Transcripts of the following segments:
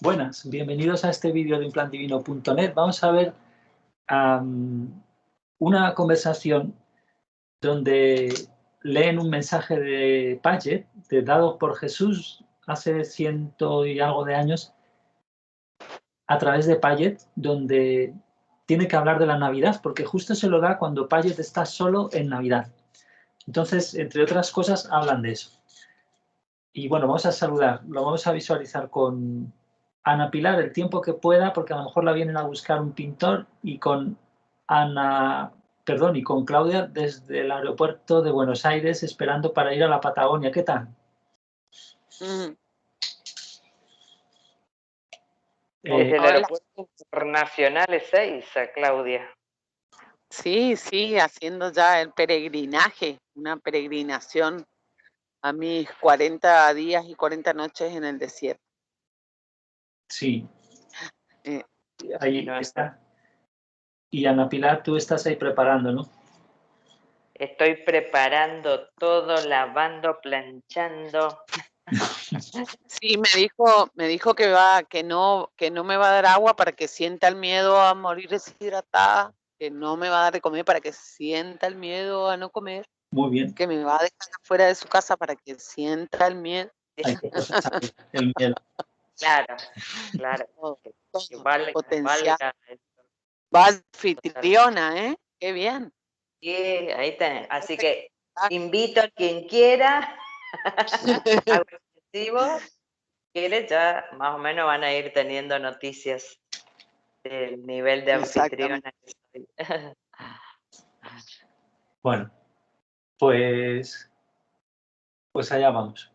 Buenas, bienvenidos a este vídeo de implantdivino.net. Vamos a ver una conversación donde leen un mensaje de Paget, dado por Jesús hace 100 y algo de años, a través de Paget, donde tiene que hablar de la Navidad, porque justo se lo da cuando Paget está solo en Navidad. Entonces, entre otras cosas, hablan de eso. Y bueno, vamos a saludar, lo vamos a visualizar con Ana Pilar el tiempo que pueda, porque a lo mejor la vienen a buscar un pintor, y con y con Claudia desde el aeropuerto de Buenos Aires, esperando para ir a la Patagonia. ¿Qué tal? Desde el aeropuerto internacional Ezeiza, Claudia. Sí, haciendo ya el peregrinaje, una peregrinación a mis 40 días y 40 noches en el desierto. Sí. Ahí está. Y Ana Pilar, tú estás ahí preparando, ¿no? Estoy preparando todo, lavando, planchando. Sí, me dijo que no me va a dar agua para que sienta el miedo a morir deshidratada, que no me va a dar de comer para que sienta el miedo a no comer. Muy bien. Que me va a dejar afuera de su casa para que sienta el miedo. Hay que procesar el miedo. Claro. Potencial. Va anfitriona, ¿eh? Qué bien. Sí, ahí tenés. Así que invito a quien quiera. Quiere, ya más o menos van a ir teniendo noticias del nivel de anfitriona que soy. Bueno, pues allá vamos.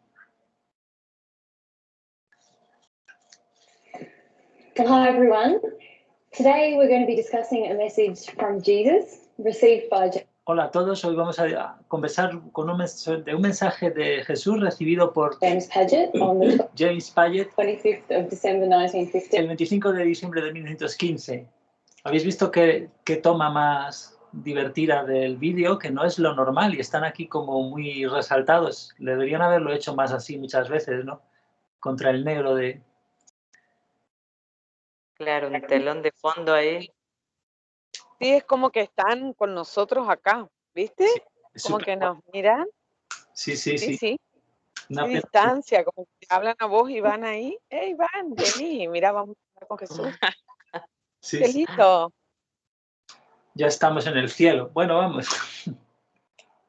Hello everyone. Today we're going to be discussing a message from Jesus received by Hola a todos, hoy vamos a conversar con un mensaje de Jesús recibido por James Paget on the James Paget 25th of December 1915. El 25 de diciembre de 1915. ¿Habéis visto qué toma más divertida del vídeo? Que no es lo normal y están aquí como muy resaltados. Deberían haberlo hecho más así muchas veces, ¿no? Contra el negro de... Claro, un telón de fondo ahí. Sí, es como que están con nosotros acá, ¿viste? Sí, como que nos miran. Sí. Una distancia, como que hablan a vos y van ahí. ¡Hey, Van, vení! Mira, vamos a hablar con Jesús. Sí, ¡Qué lindo! Ya estamos en el cielo. Bueno, vamos.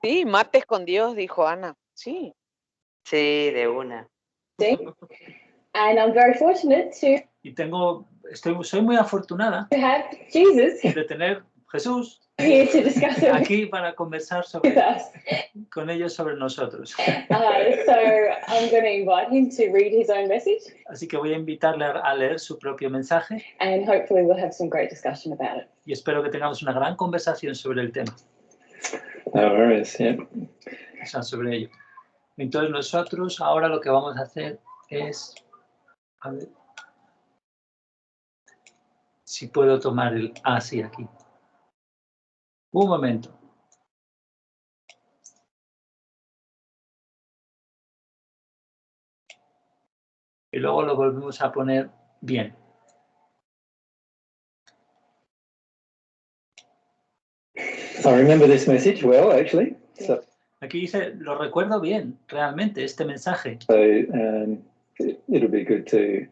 Sí, martes con Dios, dijo Ana. Sí. Sí, de una. Sí. And I'm very fortunate to... Y soy muy afortunada to have Jesus de tener Jesús here to discuss aquí para conversar con ellos sobre nosotros. So I'm going to invite him to read his own message. Así que voy a invitarle a leer su propio mensaje. And hopefully we'll have some great discussion about it. Y espero que tengamos una gran conversación sobre el tema. O sea, sobre ello. Entonces nosotros ahora lo que vamos a hacer es... A ver si puedo tomar el... Ah, sí, aquí. Un momento. Y luego lo volvemos a poner bien. I remember this message well, actually. So, aquí dice, lo recuerdo bien, realmente, este mensaje. So it'll be good to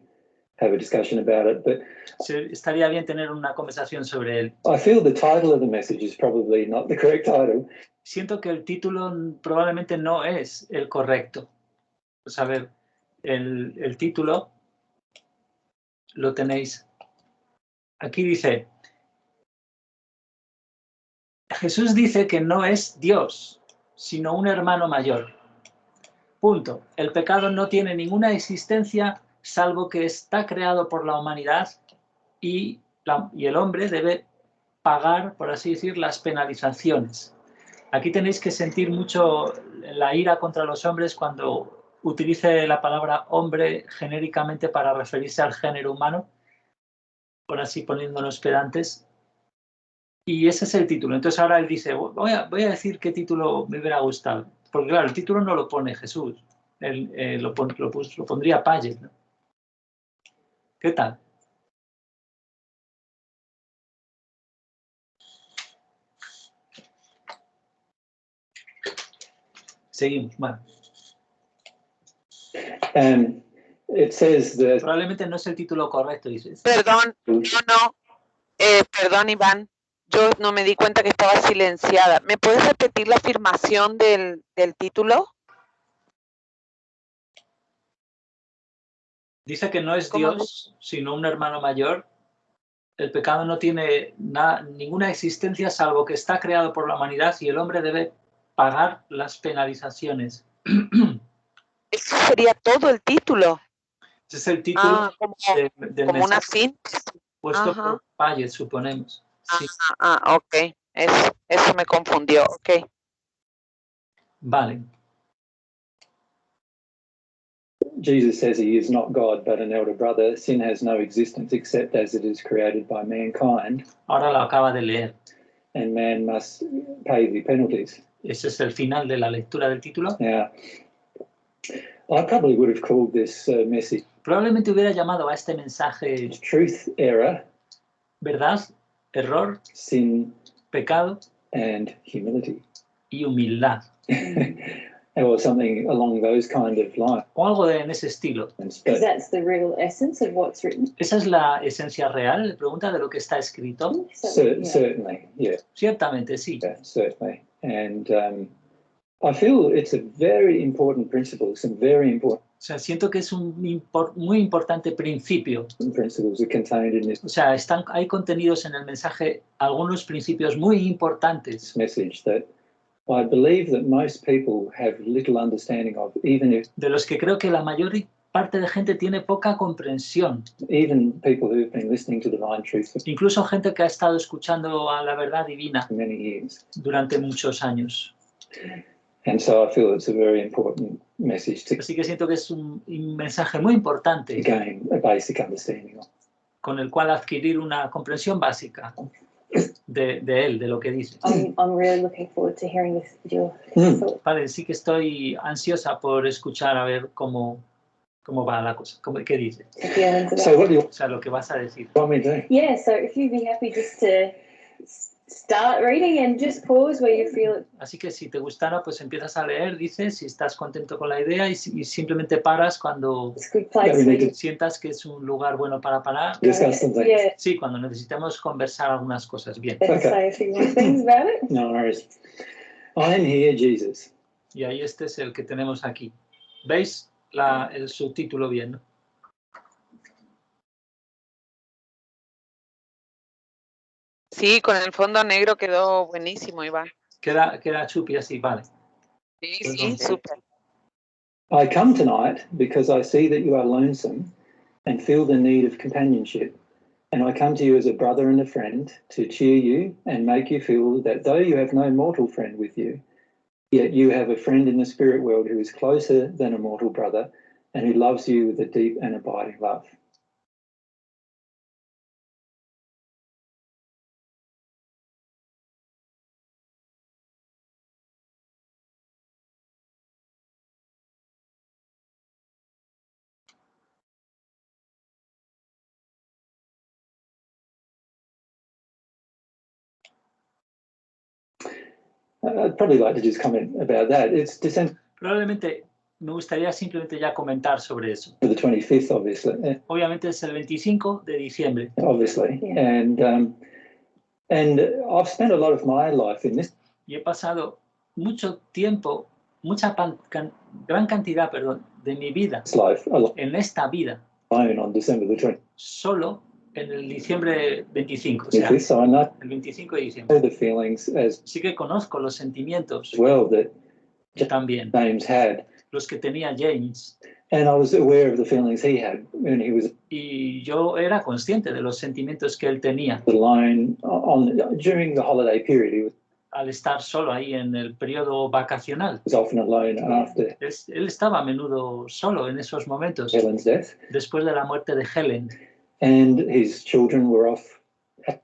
have a discussion about it. But estaría bien tener una conversación sobre él. I feel the title of the message is probably not the correct title. Siento que el título probablemente no es el correcto. Pues a ver, el título lo tenéis. Aquí dice, Jesús dice que no es Dios, sino un hermano mayor. Punto. El pecado no tiene ninguna existencia salvo que está creado por la humanidad y el hombre debe pagar, por así decir, las penalizaciones. Aquí tenéis que sentir mucho la ira contra los hombres cuando utilice la palabra hombre genéricamente para referirse al género humano, por así poniéndonos pedantes. Y ese es el título. Entonces ahora él dice, voy a decir qué título me hubiera gustado. Porque claro, el título no lo pone Jesús. Lo pondría Paget, ¿no? ¿Qué tal? Seguimos. Bueno, It says that probablemente no es el título correcto, dices. Perdón, no. Perdón, Iván. Yo no me di cuenta que estaba silenciada. ¿Me puedes repetir la afirmación del título? Dice que no es ¿Cómo Dios, sino un hermano mayor. El pecado no tiene ninguna existencia salvo que está creado por la humanidad y el hombre debe pagar las penalizaciones. Eso sería todo el título. Ese es el título del Como una mensaje síntesis. puesto Ajá. por Payet, suponemos. Sí. Ok. Eso me confundió. Ok. Vale. Jesus says he is not God, but an elder brother. Sin has no existence except as it is created by mankind, Ahora lo acaba de leer. and man must pay the penalties. Ese es el final de la lectura del título. Now, I probably would have called this message Probablemente hubiera llamado a este mensaje truth, error, verdad, error, sin, pecado and humility, y humildad. or something along those kind of lines. O algo en ese estilo. Because that's the real essence of what's written. ¿Esa es la esencia real? Le pregunta de lo que está escrito. Certainly, yeah, Ciertamente, sí. certainly. And I feel it's a very important principle. Some very important O sea, siento que es un muy importante principio. principles are contained in this O sea, hay contenidos en el mensaje algunos principios muy importantes message that I believe that most people have little understanding of, even de los que creo que la mayor parte de gente tiene poca comprensión. even people who've been listening to Divine Truth for Incluso gente que ha estado escuchando a la verdad divina many years. durante muchos años. And so I feel it's a very important message to Así que siento que es un mensaje muy importante gain a basic understanding of. con el cual adquirir una comprensión básica de él, de lo que dice. I'm really looking forward to hearing this video. Vale, sí que estoy ansiosa por escuchar a ver cómo va la cosa, qué dice. So what do you O sea, lo que vas a decir. want me to do? Yeah, so if you'd be happy just to start reading and just pause where you feel it. Así que si te gustara, pues empiezas a leer, dices, si estás contento con la idea y simplemente paras cuando It's a good place Yeah, we for need you. to sientas que es un lugar bueno para parar. discuss some things. Yeah, Sí, cuando necesitemos conversar algunas cosas. Bien. and Okay. say a few more things about it. No worries. I am here, Jesus. Y ahí este es el que tenemos aquí. ¿Veis el subtítulo bien, no? Sí, con el fondo negro quedó buenísimo, Iván. Queda chupi así, vale. Sí, Perdón. súper. I come tonight because I see that you are lonesome and feel the need of companionship. And I come to you as a brother and a friend to cheer you and make you feel that though you have no mortal friend with you, yet you have a friend in the spirit world who is closer than a mortal brother and who loves you with a deep and abiding love. I'd probably like to just comment about that. It's December Probablemente me gustaría simplemente ya comentar sobre eso. the 25th, obviously. Obviamente es el 25 de diciembre. Obviously, Yeah. and I've spent a lot of my life in this Y he pasado mucho tiempo, gran cantidad, de mi vida life en esta vida, alone on December the 20th. solo en el diciembre 25, o sea, So I know el 25 de diciembre. the feelings as Sí que conozco los sentimientos well that también, James had, los que tenía James, and I was aware of the feelings he had when he was y yo era consciente de los sentimientos que él tenía alone during the holiday period. He al estar solo ahí en el periodo vacacional. was often alone after Él estaba a menudo solo en esos momentos, Helen's death, después de la muerte de Helen. and his children were off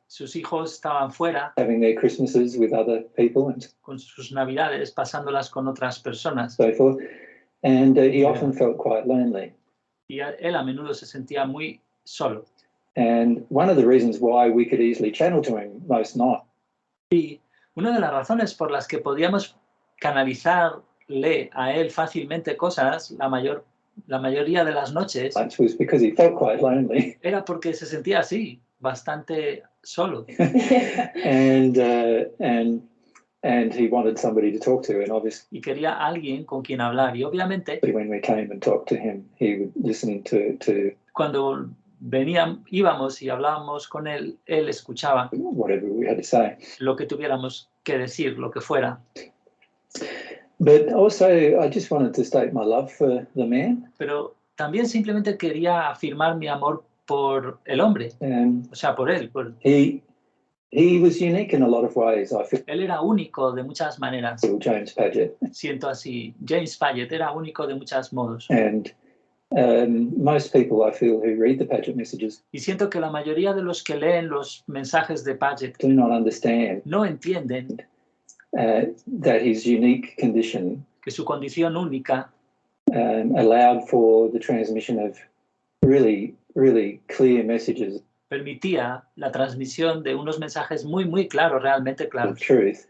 Sus hijos estaban fuera having their Christmases with other people and con sus navidades, pasándolas con otras personas. so forth. And he often felt quite lonely. Y él a menudo se sentía muy solo. And one of the reasons why we could easily channel to him most nights Una de las razones por las que podíamos canalizarle a él fácilmente cosas la mayoría de las noches was because he felt quite lonely. era porque se sentía así, bastante solo. And he wanted somebody to talk to, and obviously Y quería alguien con quien hablar. Y obviamente, when we came and talked to him, he would listen to cuando íbamos y hablábamos con él, él escuchaba whatever we had to say. lo que tuviéramos que decir, lo que fuera. But also, I just wanted to state my love for the man. Pero también simplemente quería afirmar mi amor por el hombre, o sea, por él. He was unique in a lot of ways. I feel Él era único de muchas maneras. James Paget. Siento así. James Paget era único de muchos modos. And most people, I feel, who read the Paget messages Y siento que la mayoría de los que leen los mensajes de Paget do not understand no entienden that his unique condition que su condición única allowed for the transmission of really, really clear messages permitía la transmisión de unos mensajes muy, muy claros, realmente of claros. truth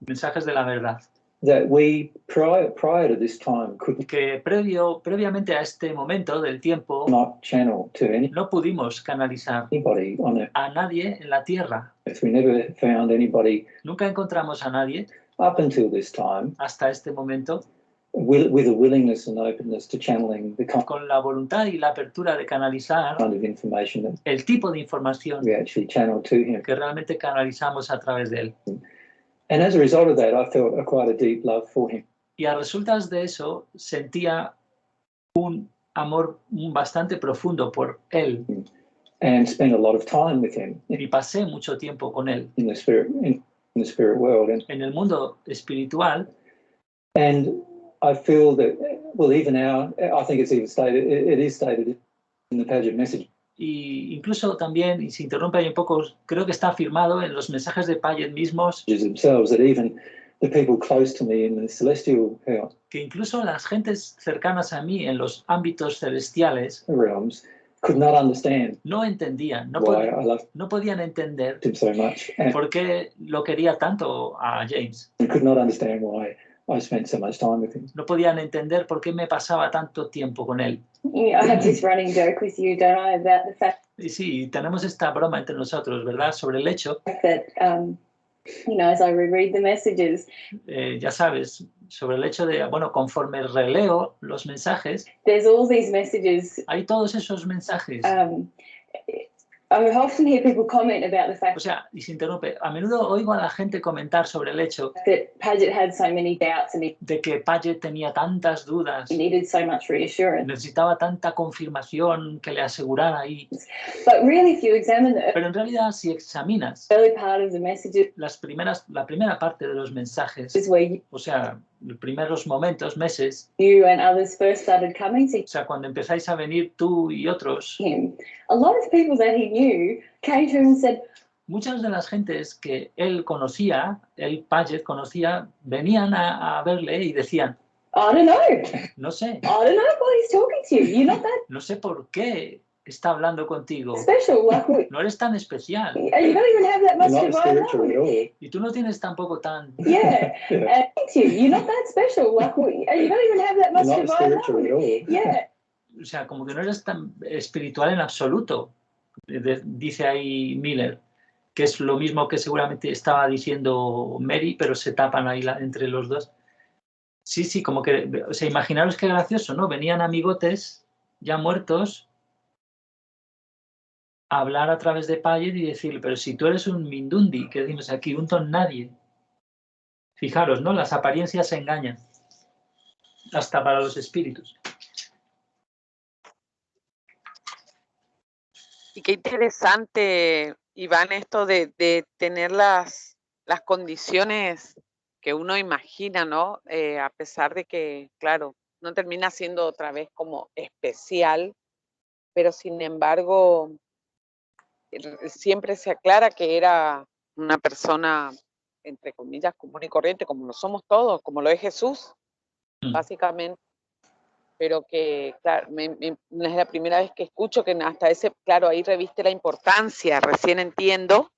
Mensajes de la verdad. that we, prior to this time, could Que previamente a este momento del tiempo not channel to no pudimos canalizar anybody on earth. a nadie en la tierra. We never found anybody Nunca encontramos a nadie up until this time hasta este momento with a willingness and openness to channeling the kind con la voluntad y la apertura de canalizar of information that el tipo de información we actually channel to him. que realmente canalizamos a través de él. And as a result of that, I felt quite a deep love for him. Y a resultas de eso sentía un amor bastante profundo por él And spent a lot of time with him y pasé mucho tiempo con él in the spirit world. en el mundo espiritual. And I feel that, well, even now, I think it's even stated, it is stated in the Paget message. Y incluso también, y se interrumpe ahí un poco, creo que está afirmado en los mensajes de Paget mismos Themselves, that even the people close to me in the celestial que incluso las gentes cercanas a mí en los ámbitos celestiales realms could not understand no entendían, why I loved no podían entender him so much, and por qué lo quería tanto a James. could not understand why I spent so much time with him. No podían entender por qué me pasaba tanto tiempo con él. I have this running joke with you, don't I, about the fact Y sí, tenemos esta broma entre nosotros, ¿verdad? Sobre el hecho, that, as I reread the messages, ya sabes, sobre el hecho de, bueno, conforme releo los mensajes, there's all these messages. hay todos esos mensajes. I often hear people comment about the fact O sea, y se interrumpe, a menudo oigo a la gente comentar sobre el hecho that Paget had so many doubts and he de que Paget tenía tantas dudas, needed so much reassurance. necesitaba tanta confirmación que le asegurara ahí. But really, if you examine the Pero en realidad, si examinas early part of the messages, la primera parte de los mensajes, is where o sea, los primeros momentos, meses, you and others first started coming to o sea, cuando empezáis a venir tú y otros, him, a lot of people that he knew came to him and said, muchas de las gentes que él conocía, él Paget conocía, venían a verle y decían, I don't know. no sé, I don't know why he's talking to you. You're not that no sé por qué está hablando contigo, special. Like, no eres tan especial you don't even have that much Not divine spiritual at knowledge. all. y tú no tienes tampoco tan, Yeah. Yeah. You're not that special. Like, you don't even have that much Not divine spiritual at knowledge. all. Yeah. o sea, como que no eres tan espiritual en absoluto, dice ahí Miller, que es lo mismo que seguramente estaba diciendo Mary, pero se tapan ahí entre los dos. Sí, sí, como que, o sea, imaginaros qué gracioso, ¿no? Venían amigotes ya muertos a hablar a través de Paget y decirle, pero si tú eres un mindundi, que decimos aquí, un don nadie. Fijaros, ¿no? Las apariencias engañan, hasta para los espíritus. Y qué interesante, Iván, esto de tener las condiciones que uno imagina, ¿no? A pesar de que, claro, no termina siendo otra vez como especial, pero sin embargo, siempre se aclara que era una persona, entre comillas, común y corriente, como lo somos todos, como lo es Jesús, básicamente. pero que, claro, es la primera vez que escucho que hasta ese, claro, ahí reviste la importancia, recién entiendo,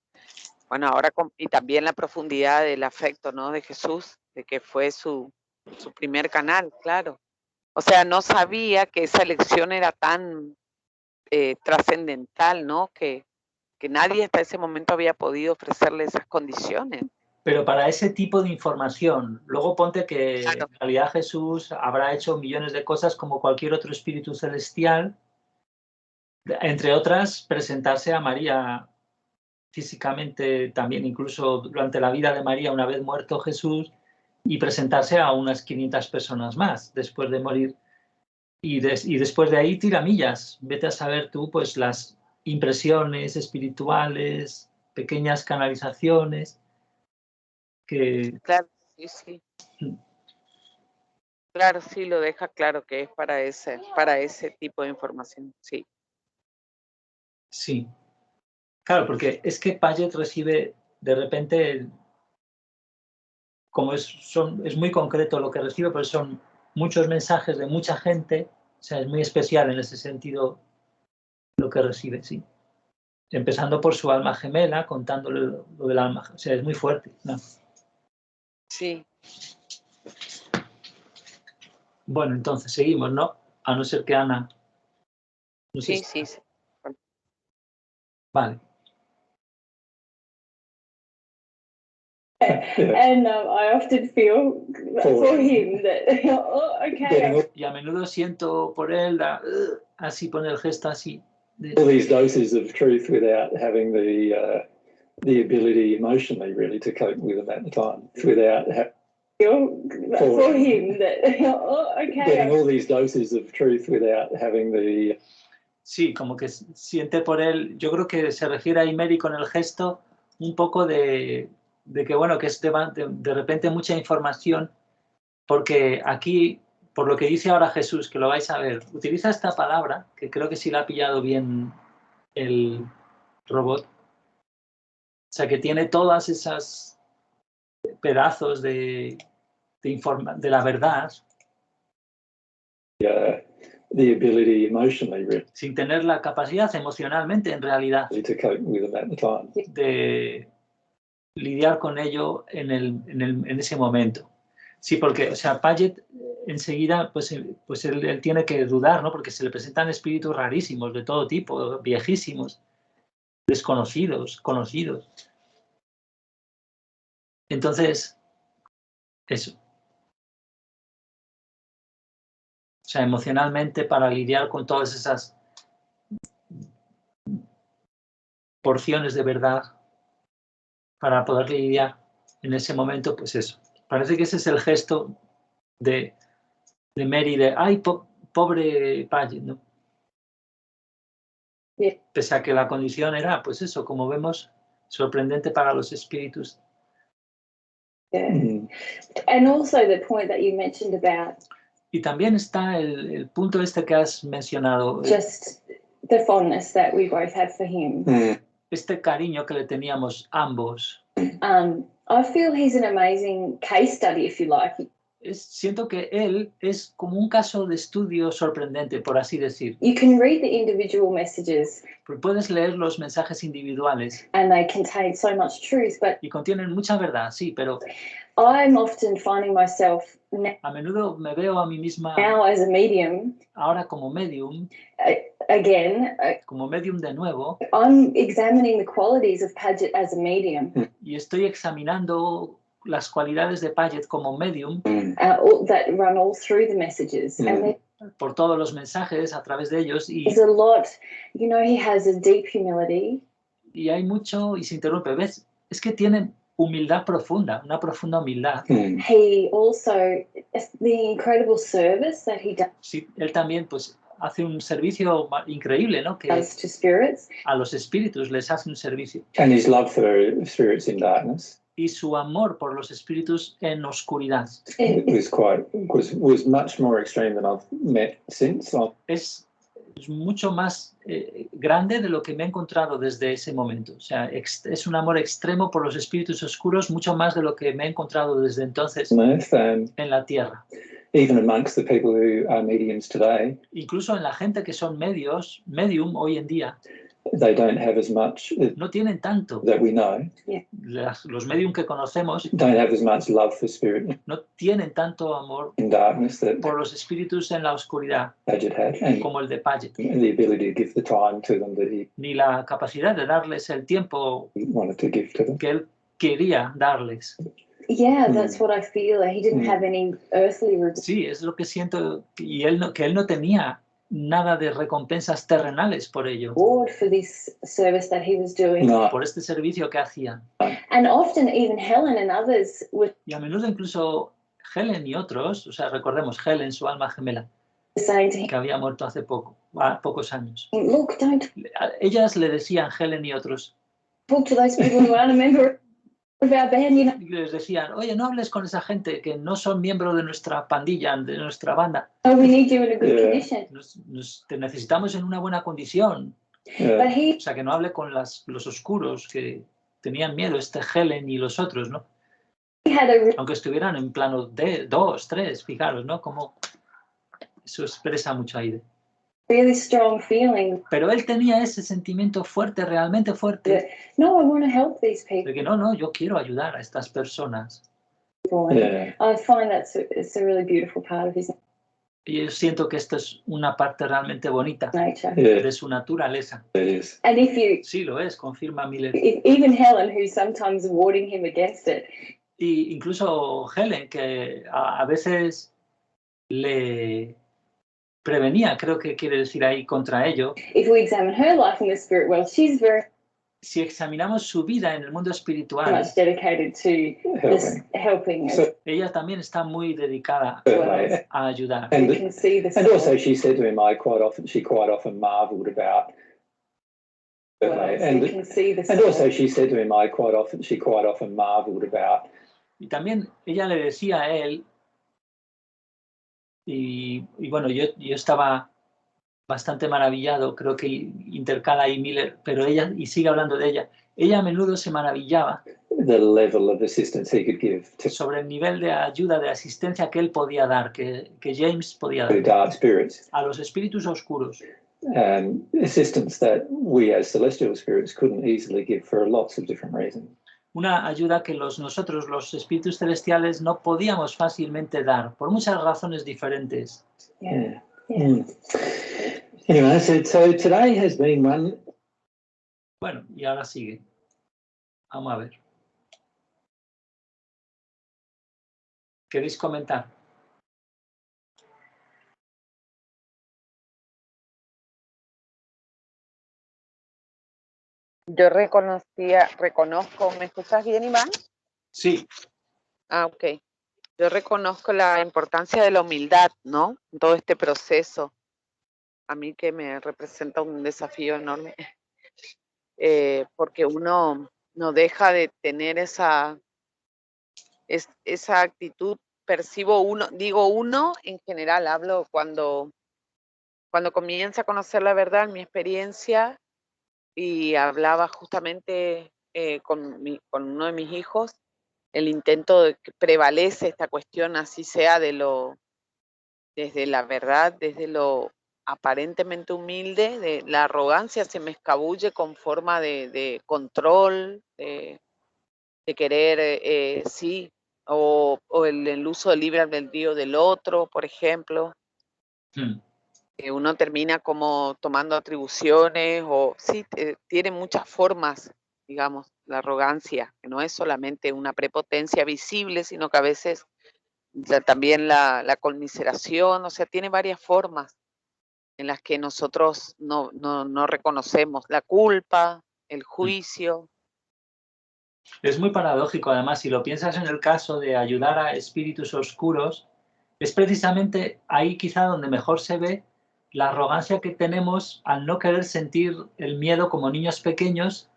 bueno, ahora y también la profundidad del afecto, ¿no? De Jesús, de que fue su primer canal, claro. O sea, no sabía que esa elección era tan trascendental, ¿no? Que nadie hasta ese momento había podido ofrecerle esas condiciones. Pero para ese tipo de información, luego ponte que Claro. en realidad Jesús habrá hecho millones de cosas como cualquier otro espíritu celestial, entre otras presentarse a María físicamente también, incluso durante la vida de María, una vez muerto Jesús, y presentarse a unas 500 personas más después de morir. Y después de ahí tiramillas. Vete a saber tú, pues, las impresiones espirituales, pequeñas canalizaciones que... Claro, sí, sí. Claro, sí, lo deja claro que es para ese tipo de información, sí. Sí. Claro, porque es que Paget recibe de repente, como es muy concreto lo que recibe, pero son muchos mensajes de mucha gente, o sea, es muy especial en ese sentido lo que recibe, sí. Empezando por su alma gemela, contándole lo del alma, o sea, es muy fuerte, ¿no? Sí. Bueno, entonces seguimos, ¿no? A no ser que Ana... No sé Sí. Vale. And I often feel for him that, oh, okay. Y a menudo siento por él, así pone el gesto así. All these doses of truth without having the ability emotionally really to cope with them at the time, without For him that, oh, okay. getting all these doses of truth without having the... Sí, como que siente por él, yo creo que se refiere a Imeri con el gesto un poco de que, bueno, que es de repente mucha información, porque aquí, por lo que dice ahora Jesús, que lo vais a ver, utiliza esta palabra, que creo que sí la ha pillado bien el robot, o sea, que tiene todas esas pedazos de la verdad, the ability emotionally really sin tener la capacidad emocionalmente, en realidad, to cope with them at the time. de lidiar con ello en ese momento. Sí, porque, o sea, Paget enseguida, pues él tiene que dudar, ¿no? Porque se le presentan espíritus rarísimos de todo tipo, viejísimos, desconocidos, conocidos. Entonces, eso. O sea, emocionalmente, para lidiar con todas esas porciones de verdad, para poder lidiar en ese momento, pues eso. Parece que ese es el gesto de Mary, de, ay, pobre Paget, ¿no? Yeah. Pese a que la condición era, pues eso, como vemos, sorprendente para los espíritus. Yeah. And also the point that you mentioned about Y también está el punto este que has mencionado, just the fondness that we both have for him. este cariño que le teníamos ambos. I feel he's an amazing case study, if you like. Siento que él es como un caso de estudio sorprendente, por así decir. You can read the individual messages Puedes leer los mensajes individuales and they contain so much truth, but y contienen mucha verdad, sí, pero I'm often finding myself a menudo me veo a mí misma now as a medium, ahora como medium de nuevo, I'm examining the qualities of Paget as a medium. Y estoy examinando las cualidades de Paget como medium That run all through the messages. And por todos los mensajes a través de ellos there's a lot, you know, he has a deep humility. Y hay mucho, y se interrumpe, ¿ves? Es que tiene humildad profunda, una profunda humildad. He also, the incredible service that he does. Sí, él también pues hace un servicio increíble, ¿no? Que To spirits. A los espíritus les hace un servicio. And his love for spirits in darkness. Y su amor por los espíritus en oscuridad. Was much more extreme than I've met since. Es mucho más grande de lo que me he encontrado desde ese momento. O sea, es un amor extremo por los espíritus oscuros, mucho más de lo que me he encontrado desde entonces en la tierra. even amongst the people who are mediums today, Incluso en la gente que son medium hoy en día, they don't have as much no tienen tanto. that we know, Los medium que conocemos don't have as much love for spirit no tienen tanto amor in darkness that por los espíritus en la oscuridad Paget had, and como el de Paget, the ability to give the time to them that he ni la capacidad de darles el tiempo wanted to give to them. que él quería darles. Yeah, that's what I feel. He didn't have any earthly reward Sí, es lo que siento, y él que él no tenía nada de recompensas terrenales por ello, for this service that he was doing. No, por este servicio que hacían. And often even Helen and others were Y a menudo incluso Helen y otros, o sea, recordemos Helen, su alma gemela, saying to him, que había muerto hace pocos años. look, don't Ellas le decían, Helen y otros, talk to those people who aren't a member of our band, you know. y les decían, oye, no hables con esa gente que no son miembros de nuestra pandilla, de nuestra banda. Oh, we need you in a good Yeah. condition. Te necesitamos en una buena condición. But he O sea, que no hable con los oscuros que tenían miedo, Helen y los otros, ¿no? had a Aunque estuvieran en plano de 2, 3, fijaros, ¿no? Como eso expresa mucho ahí. really strong feeling Pero él tenía ese sentimiento fuerte, realmente fuerte, no, I want to help these de people. que no, yo quiero ayudar a estas personas. yeah, I find it's a really beautiful part of his Y yo siento que esto es una parte realmente bonita nature. yeah, de su naturaleza. it is. And if you, Sí, lo es, confirma Miller. even Helen, who's sometimes warding him against it, Y incluso Helen, que a veces le prevenía, creo que quiere decir ahí, contra ello. if we examine her life in the spirit world, she's very Si examinamos su vida en el mundo espiritual, much dedicated to this helping. So, ella también está muy dedicada certainly. a ayudar. You And, can see the and also she said to him, she quite often marvelled about, you can see the and also she said to him, she quite often marvelled about, Y también ella le decía a él, y bueno, yo estaba bastante maravillado, creo que intercala ahí Miller, pero ella, y sigue hablando de ella, ella a menudo se maravillaba the level of assistance he could give to sobre el nivel de ayuda, de asistencia que él podía dar, que James podía dar dark spirits, a los espíritus oscuros. assistance that we as celestial spirits couldn't easily give for lots of different reasons. Una ayuda que nosotros, los espíritus celestiales, no podíamos fácilmente dar, por muchas razones diferentes. Yeah. Mm. Anyway, so today has been one. Bueno, y ahora sigue. Vamos a ver. ¿Queréis comentar? Yo reconozco, ¿me escuchas bien, Iván? Sí, Ah, ok. Yo reconozco la importancia de la humildad, ¿no? En todo este proceso. A mí que me representa un desafío enorme. Porque uno no deja de tener esa actitud, percibo digo uno en general, hablo cuando comienza a conocer la verdad, mi experiencia, y hablaba justamente con uno de mis hijos, el intento de que prevalece esta cuestión, así sea desde la verdad, desde lo aparentemente humilde, de la arrogancia se me escabulle con forma de control, de querer, sí, o el uso del libre albedrío del otro, por ejemplo. Que uno termina como tomando atribuciones, o sí, tiene muchas formas, digamos, la arrogancia, que no es solamente una prepotencia visible, sino que a veces también la conmiseración, o sea, tiene varias formas en las que nosotros no reconocemos la culpa, el juicio. es muy paradójico, además, si lo piensas en el caso de ayudar a espíritus oscuros, es precisamente ahí quizá donde mejor se ve la arrogancia que tenemos al no querer sentir el miedo como niños pequeños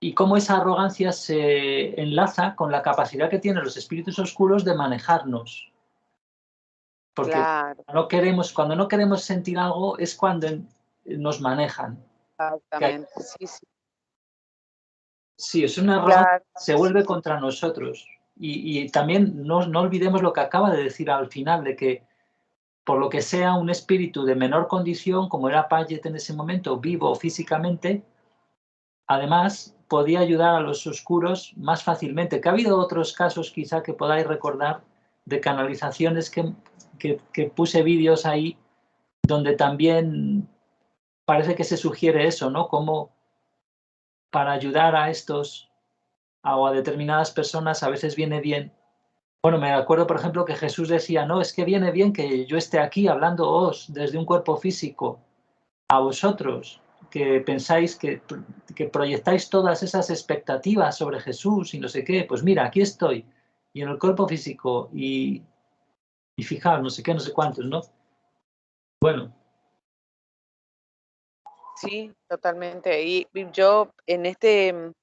y cómo esa arrogancia se enlaza con la capacidad que tienen los espíritus oscuros de manejarnos. Porque Claro, cuando no queremos sentir algo es cuando nos manejan. exactamente, sí. Sí, es una arrogancia Claro, que se vuelve contra nosotros. Y también no olvidemos lo que acaba de decir al final, de que por lo que sea un espíritu de menor condición, como era Paget en ese momento, vivo físicamente, además podía ayudar a los oscuros más fácilmente. Que ha habido otros casos quizá que podáis recordar de canalizaciones que puse vídeos ahí, donde también parece que se sugiere eso, ¿no? Como para ayudar a estos o a determinadas personas a veces viene bien. Bueno, me acuerdo, por ejemplo, que Jesús decía, no, es que viene bien que yo esté aquí hablándoos desde un cuerpo físico a vosotros, que pensáis que proyectáis todas esas expectativas sobre Jesús y no sé qué. Pues mira, aquí estoy, y en el cuerpo físico, y fijaos, no sé qué, no sé cuántos, ¿no? Bueno. Sí, totalmente. Y yo en este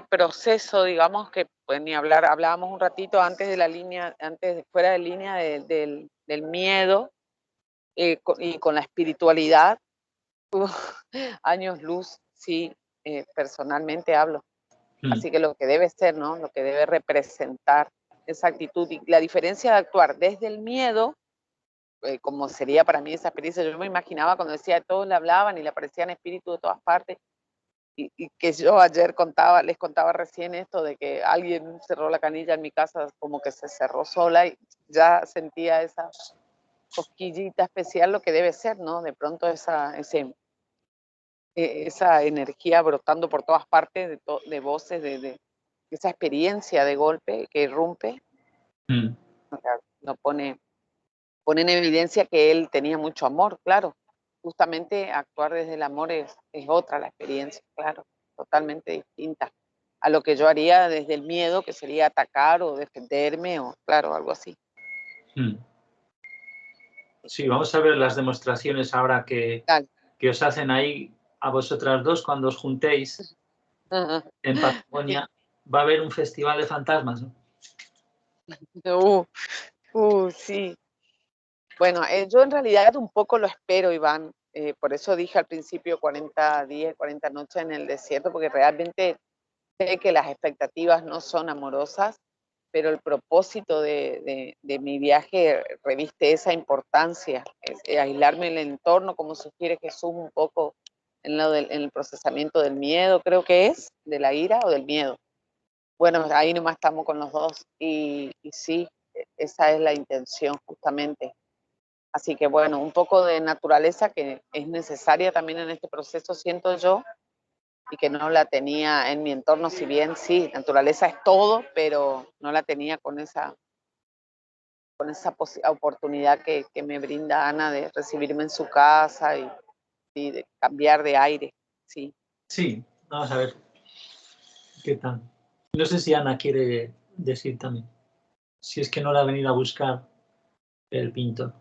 proceso, digamos que pues ni hablar, hablábamos un ratito antes de la línea, fuera de línea del miedo y con la espiritualidad, años luz, sí, personalmente hablo. Así que lo que debe ser, ¿no? Lo que debe representar esa actitud y la diferencia de actuar desde el miedo, como sería para mí esa experiencia. Yo me imaginaba cuando decía todos le hablaban y le aparecían espíritus de todas partes. Y que yo ayer les contaba recién esto de que alguien cerró la canilla en mi casa, como que se cerró sola y ya sentía esa cosquillita especial, lo que debe ser, ¿no? De pronto esa energía brotando por todas partes, de voces, de esa experiencia de golpe que irrumpe, no pone en evidencia que él tenía mucho amor, claro. Justamente actuar desde el amor es otra la experiencia, claro, totalmente distinta a lo que yo haría desde el miedo, que sería atacar o defenderme, o claro, algo así. Sí, vamos a ver las demostraciones ahora que os hacen ahí a vosotras dos cuando os juntéis en Patagonia. Va a haber un festival de fantasmas, ¿no? Sí. Bueno, yo en realidad un poco lo espero, Iván. Por eso dije al principio 40 días, 40 noches en el desierto, porque realmente sé que las expectativas no son amorosas, pero el propósito de mi viaje reviste esa importancia, aislarme del entorno, como sugiere Jesús un poco en el procesamiento del miedo, creo que es, de la ira o del miedo. Bueno, ahí nomás estamos con los dos y sí, esa es la intención justamente. Así que bueno, un poco de naturaleza que es necesaria también en este proceso, siento yo, y que no la tenía en mi entorno, si bien sí, naturaleza es todo, pero no la tenía con esa oportunidad que me brinda Ana de recibirme en su casa y de cambiar de aire, sí. Sí, vamos a ver qué tal. No sé si Ana quiere decir también, si es que no la ha venido a buscar el pintor.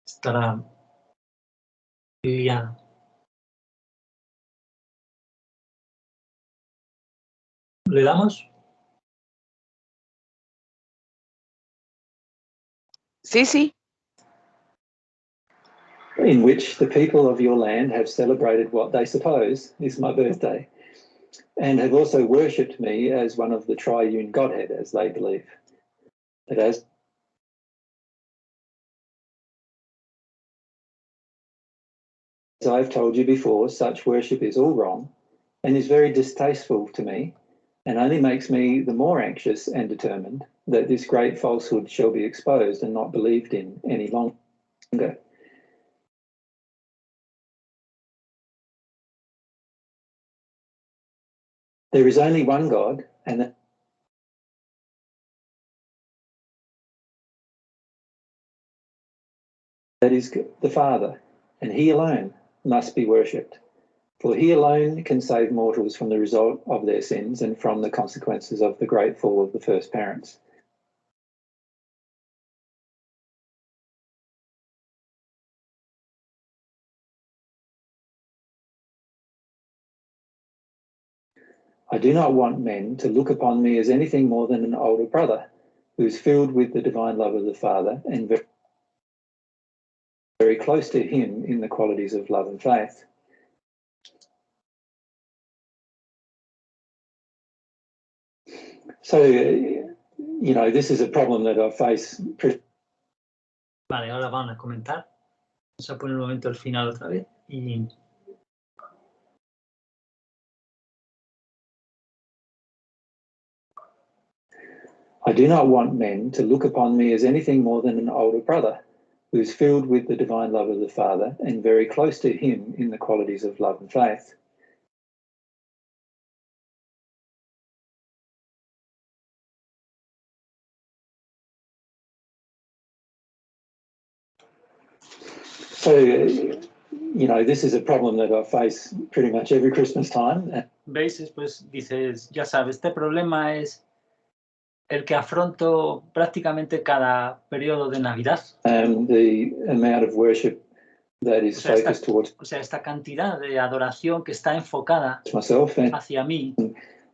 Estará Liliana. ¿Le damos? Sí, sí. In which the people of your land have celebrated what they suppose is my birthday, and have also worshipped me as one of the triune Godhead, as they believe. But as I've told you before, such worship is all wrong and is very distasteful to me, and only makes me the more anxious and determined that this great falsehood shall be exposed and not believed in any longer. There is only one God, and that is the Father, and he alone must be worshipped. For he alone can save mortals from the result of their sins and from the consequences of the great fall of the first parents. I do not want men to look upon me as anything more than an older brother who is filled with the divine love of the Father and very close to him in the qualities of love and faith. So, you know, this is a problem that I face Vale, ahora van a comentar. Vamos a poner un momento al final otra vez. Y I do not want men to look upon me as anything more than an older brother who is filled with the divine love of the Father and very close to him in the qualities of love and faith. So, you know, this is a problem that I face pretty much every Christmas time. veis, después dices, ya sabes, este problema es el que afronto prácticamente cada periodo de Navidad. The amount of worship that is O sea, focused towards O sea, esta cantidad de adoración que está enfocada myself, and hacia mí.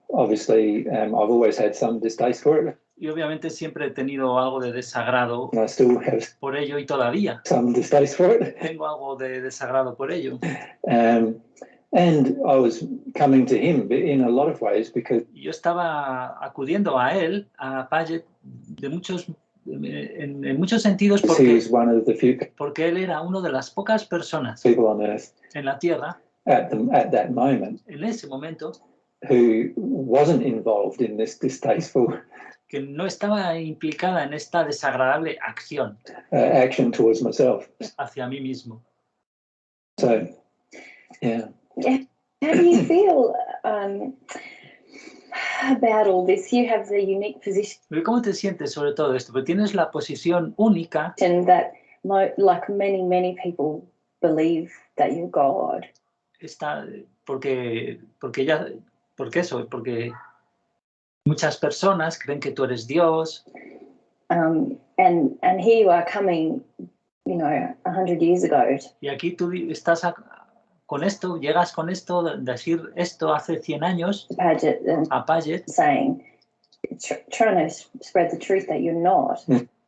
obviously I've always had some distaste for it. Y obviamente siempre he tenido algo de desagrado And I still have por ello y todavía some distaste for it. tengo algo de desagrado por ello. And I was coming to him in a lot of ways because Yo estaba acudiendo a él, a Paget, en muchos sentidos he was one of the few porque él era uno de las pocas personas people on earth en la Tierra at that moment en ese momento who wasn't involved in this distasteful que no estaba implicada en esta desagradable acción action towards myself. hacia mí mismo. So, yeah. How do you feel about all this? You have the unique position Pero ¿cómo te sientes sobre todo esto? Porque tienes la posición única that, like many people, believe that you're God. Porque muchas personas creen que tú eres Dios. And here you are coming, 100 years ago. Y aquí tú estás llegas con esto, decir esto hace 100 años a Paget, saying, trying to spread the truth that you're not.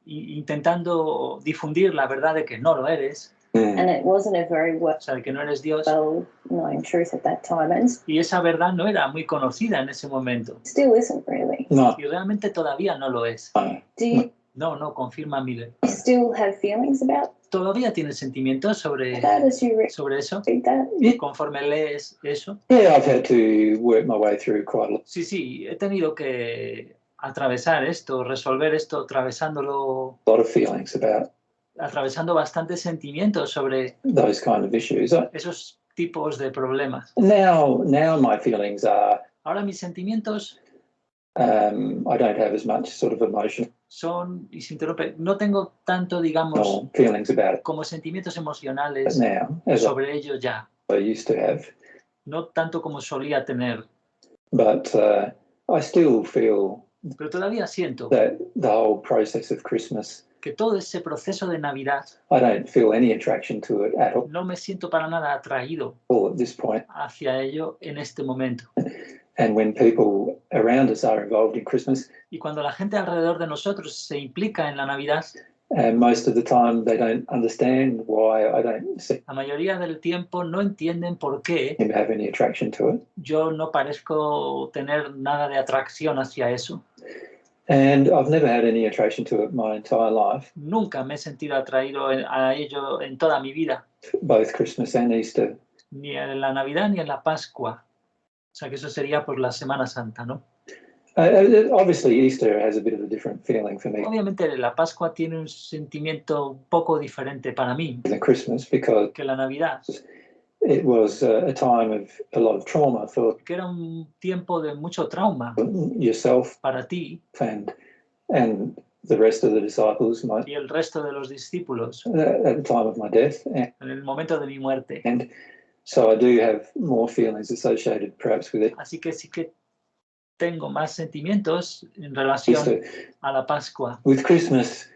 Intentando difundir la verdad de que no lo eres. And it wasn't a very O sea, de que no eres Dios. well-known truth at that time, and Y esa verdad no era muy conocida en ese momento. still isn't really. No. Y realmente todavía no lo es. Do you No, confirma Miller. still have feelings about ¿Todavía tienes sentimientos sobre that as you eso? read that? Conforme lees eso. Yeah, I've had to work my way through quite a lot. Sí, he tenido que atravesar esto, resolver esto, atravesándolo, A lot of feelings about atravesando bastantes sentimientos sobre those kind of issues. esos tipos de problemas. Now my feelings are Ahora mis sentimientos I don't have as much sort of emotion son, y se interrumpe, no tengo tanto, digamos, or feelings about it como sentimientos emocionales now as sobre ello ya. I used to have. No tanto como solía tener, But I still feel pero todavía siento that the whole process of Christmas, que todo ese proceso de Navidad I don't feel any attraction to it at no me siento para nada atraído all at this point. hacia ello en este momento. And when people around us are involved in Christmas, Y cuando la gente alrededor de nosotros se implica en la Navidad, most of the time they don't understand why I don't seem la mayoría del tiempo no entienden por qué to have any attraction to it. yo no parezco tener nada de atracción hacia eso. And I've never had any attraction to it my entire life, Nunca me he sentido atraído a ello en toda mi vida, both Christmas and Easter. ni en la Navidad ni en la Pascua. O sea que eso sería por la Semana Santa, ¿no? Obviously, Easter has a bit of a different feeling for me Obviamente la Pascua tiene un sentimiento un poco diferente para mí than Christmas because que la Navidad, it was a time of a lot of trauma for que era un tiempo de mucho trauma yourself para ti and the rest of the disciples y el resto de los discípulos at the time of my death. en el momento de mi muerte. And so I do have more feelings associated perhaps with it. Así que sí que tengo más sentimientos en relación Easter. a la Pascua. With Christmas,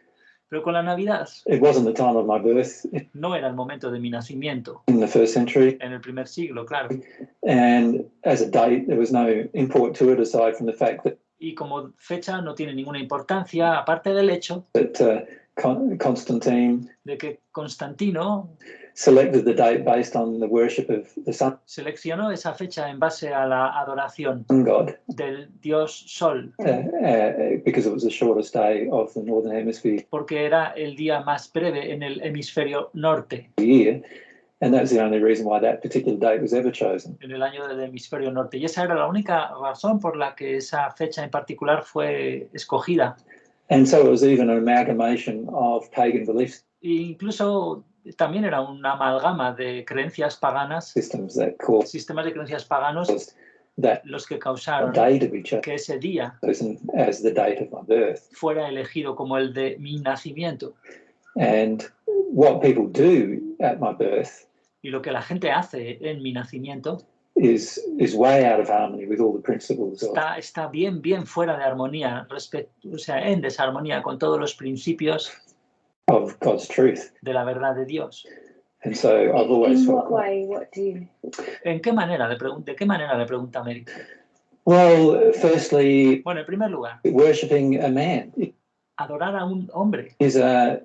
Pero con la Navidad it wasn't the time of my birth no era el momento de mi nacimiento, in the first century. en el primer siglo, claro. And as a date, there was no import to it aside from the fact Y como fecha no tiene ninguna importancia, aparte del hecho that Constantine de que Constantino selected the date based on the worship of the sun Seleccionó esa fecha en base a la adoración god, del dios Sol, because it was the shortest day of the northern hemisphere porque era el día más breve en el hemisferio norte, year, and that's the only reason why that particular date was ever chosen. en el año del hemisferio norte. Y esa era la única razón por la que esa fecha en particular fue escogida. And so it was even an amalgamation of pagan belief E incluso también era una amalgama de creencias paganas, systems that caused sistemas de creencias paganos, that los que causaron day to be chosen que ese día as the date of my birth. fuera elegido como el de mi nacimiento. And what people do at my birth Y lo que la gente hace en mi nacimiento is way out of harmony with all the principles of está bien fuera de armonía, o sea, en desarmonía con todos los principios God's truth. de la verdad de Dios. And so I've always In felt what way? What do you? ¿En qué manera? ¿De qué manera le pregunta Mary? well, firstly, Bueno, en primer lugar, worshipping a man adorar a un hombre is a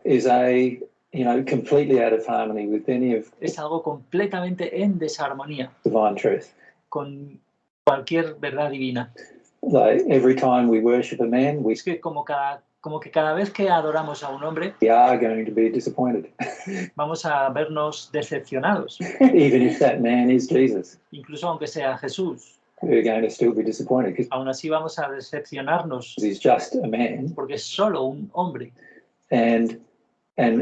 completely out of harmony with any of es algo completamente en desarmonía divine truth. con cualquier verdad divina. Like every time we worship a man, Es que como que cada vez que adoramos a un hombre, we are going to be disappointed, vamos a vernos decepcionados, even if that man is Jesus. incluso aunque sea Jesús. We're going to still be disappointed because Aún así vamos a decepcionarnos he's just a man porque es solo un hombre, and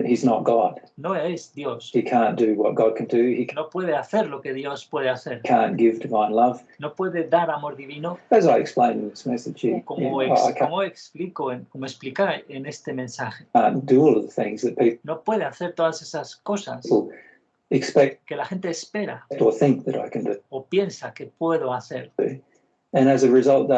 he's not God. no es Dios. He can't do what God can do. He No puede hacer lo que Dios puede hacer. can't give divine love. No puede dar amor divino, As I explained in this message here, como explica en este mensaje. can't do all of the things that people No puede hacer todas esas cosas expect que la gente espera or think that I can do. o piensa que puedo hacer. And as a result,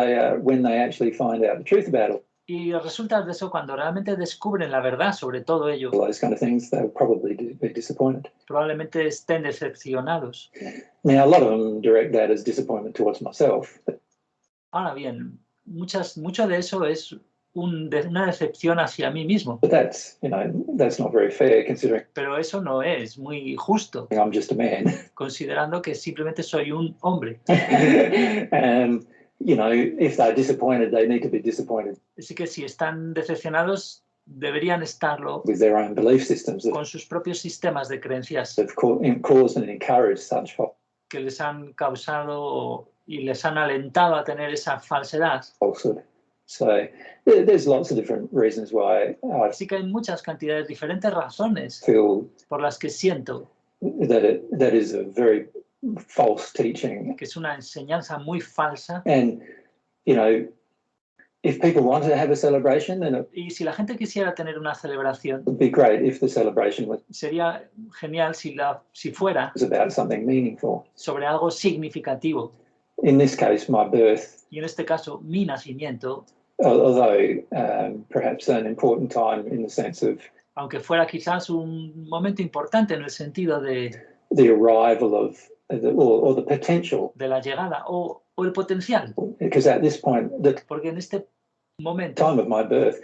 when they actually find out the truth about all Y resulta de eso, cuando realmente descubren la verdad sobre todo ello, those kind of things, they'll probably be disappointed. probablemente estén decepcionados. Now, a lot of them direct that as disappointment towards myself. But Ahora bien, mucho de eso es una decepción hacia mí mismo, that's not very fair considering pero eso no es muy justo, I'm just a man. considerando que simplemente soy un hombre. And, if they're disappointed, they need to be disappointed Así que si están decepcionados, deberían estarlo with their own belief systems that con sus propios sistemas de creencias have caused and encouraged such que les han causado y les han alentado a tener esa falsedad. falsehood. So there's lots of different reasons why I Así que hay muchas cantidades, diferentes razones feel por las que siento that is a very false teaching. que es una enseñanza muy falsa. And, if people want to have a celebration, then it Y si la gente quisiera tener una celebración, would be great if the celebration was sería genial si fuera about something meaningful. sobre algo significativo. In this case, my birth, Y en este caso, mi nacimiento, although perhaps an important time in the sense of aunque fuera quizás un momento importante en el sentido de the arrival of or the potential, la llegada o el potencial, because at this point, the porque en este momento, time of my birth,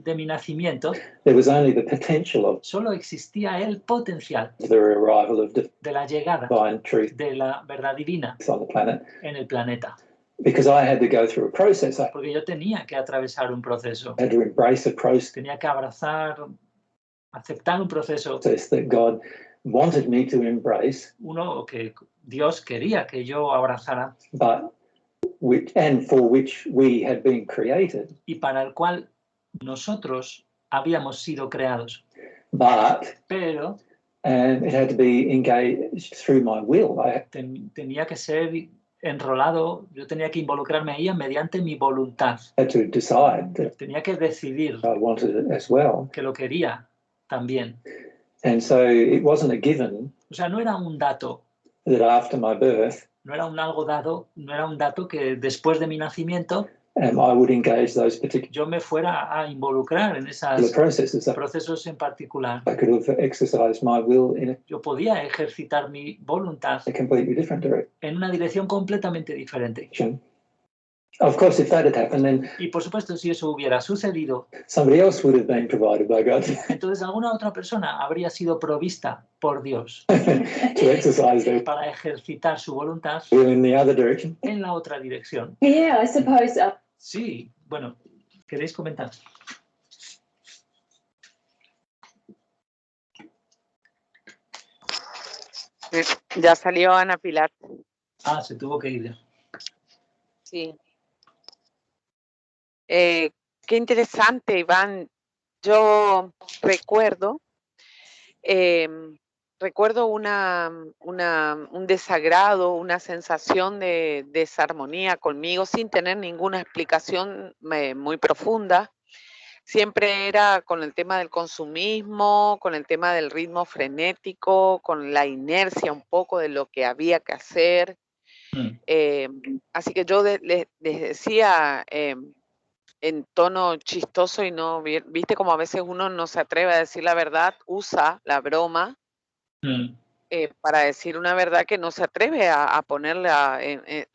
de mi nacimiento, there was only the potential of solo existía el potencial the arrival of de la llegada divine truth de la verdad divina on the planet, en el planeta, because I had to go through a process. I porque yo tenía que atravesar un proceso, had to embrace a process tenía que aceptar un proceso, that God wanted me to embrace, uno que Dios quería que yo abrazara but for which we had been created, y para el cual nosotros habíamos sido creados. but Pero it had to be engaged through my will. I tenía que ser enrolado, yo tenía que involucrarme a ella mediante mi voluntad. had to decide that Tenía que decidir I wanted it as well. que lo quería también. And so it wasn't a given O sea, no era un dato, that after my birth, no era un algo dado, no era un dato que después de mi nacimiento I would engage those particular yo me fuera a involucrar en esos processes. procesos en particular. I could have exercised my will in Yo podía ejercitar mi voluntad a completely different en una dirección completamente diferente. direction. Of course, if that had happened, then Y por supuesto, si eso hubiera sucedido, somebody else would have been provided by God entonces alguna otra persona habría sido provista por Dios to exercise their para ejercitar su voluntad will in the other direction. en la otra dirección. Yeah, I suppose. Sí, bueno, ¿queréis comentar? Ya salió Ana Pilar. Ah, se tuvo que ir ya. Sí. Qué interesante, Iván. Yo recuerdo, un desagrado, una sensación de desarmonía conmigo sin tener ninguna explicación muy profunda. Siempre era con el tema del consumismo, con el tema del ritmo frenético, con la inercia un poco de lo que había que hacer. Así que yo les decía en tono chistoso y no, viste como a veces uno no se atreve a decir la verdad, usa la broma para decir una verdad que no se atreve a ponerla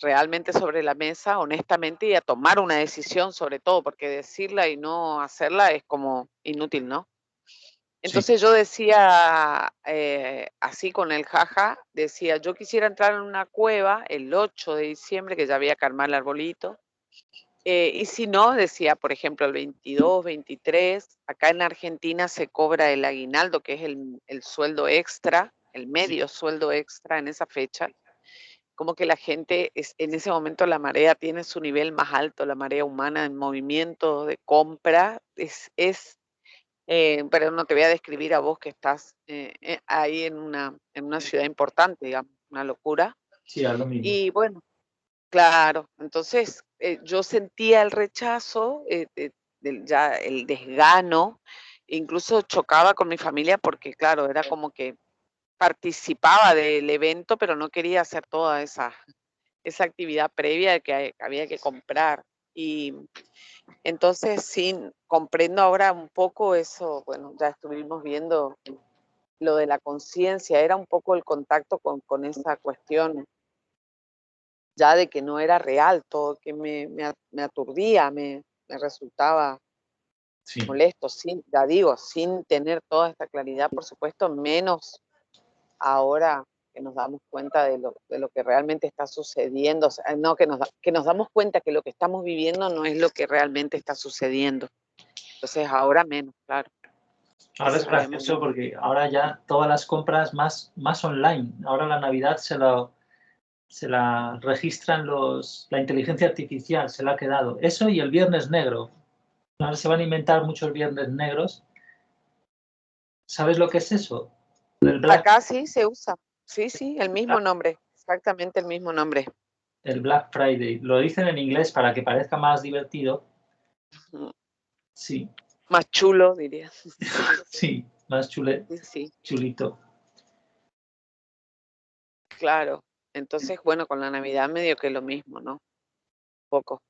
realmente sobre la mesa, honestamente, y a tomar una decisión sobre todo, porque decirla y no hacerla es como inútil, ¿no? Entonces yo decía, así con el jaja, decía, yo quisiera entrar en una cueva el 8 de diciembre, que ya había que armar el arbolito, y si no, decía, por ejemplo, el 22, 23, acá en Argentina se cobra el aguinaldo, que es el sueldo extra, el medio sueldo extra en esa fecha. Como que la gente, en ese momento la marea tiene su nivel más alto, la marea humana en movimiento de compra, pero no te voy a describir a vos que estás ahí en una ciudad importante, digamos, una locura. Sí, es lo mismo. Y bueno, claro, entonces yo sentía el rechazo, ya el desgano, incluso chocaba con mi familia porque, claro, era como que participaba del evento, pero no quería hacer toda esa actividad previa que había que comprar. Y entonces, sí, comprendo ahora un poco eso, bueno, ya estuvimos viendo lo de la conciencia, era un poco el contacto con esa cuestión ya de que no era real todo, que me aturdía, me resultaba molesto, ya digo, sin tener toda esta claridad, por supuesto, menos ahora que nos damos cuenta de lo que realmente está sucediendo, o sea, no, que nos damos cuenta que lo que estamos viviendo no es lo que realmente está sucediendo. Entonces ahora menos, claro. Ahora es gracioso porque ahora ya todas las compras más online. Ahora la Navidad se la registran la inteligencia artificial, se la ha quedado. Eso y el Viernes Negro. Ahora se van a inventar muchos Viernes Negros. ¿Sabes lo que es eso? Acá sí se usa. Sí, el mismo nombre. Exactamente el mismo nombre. El Black Friday. Lo dicen en inglés para que parezca más divertido. Sí. Más chulo, diría. Sí, más chulito. Claro. Entonces, bueno, con la Navidad medio que lo mismo, ¿no? Poco.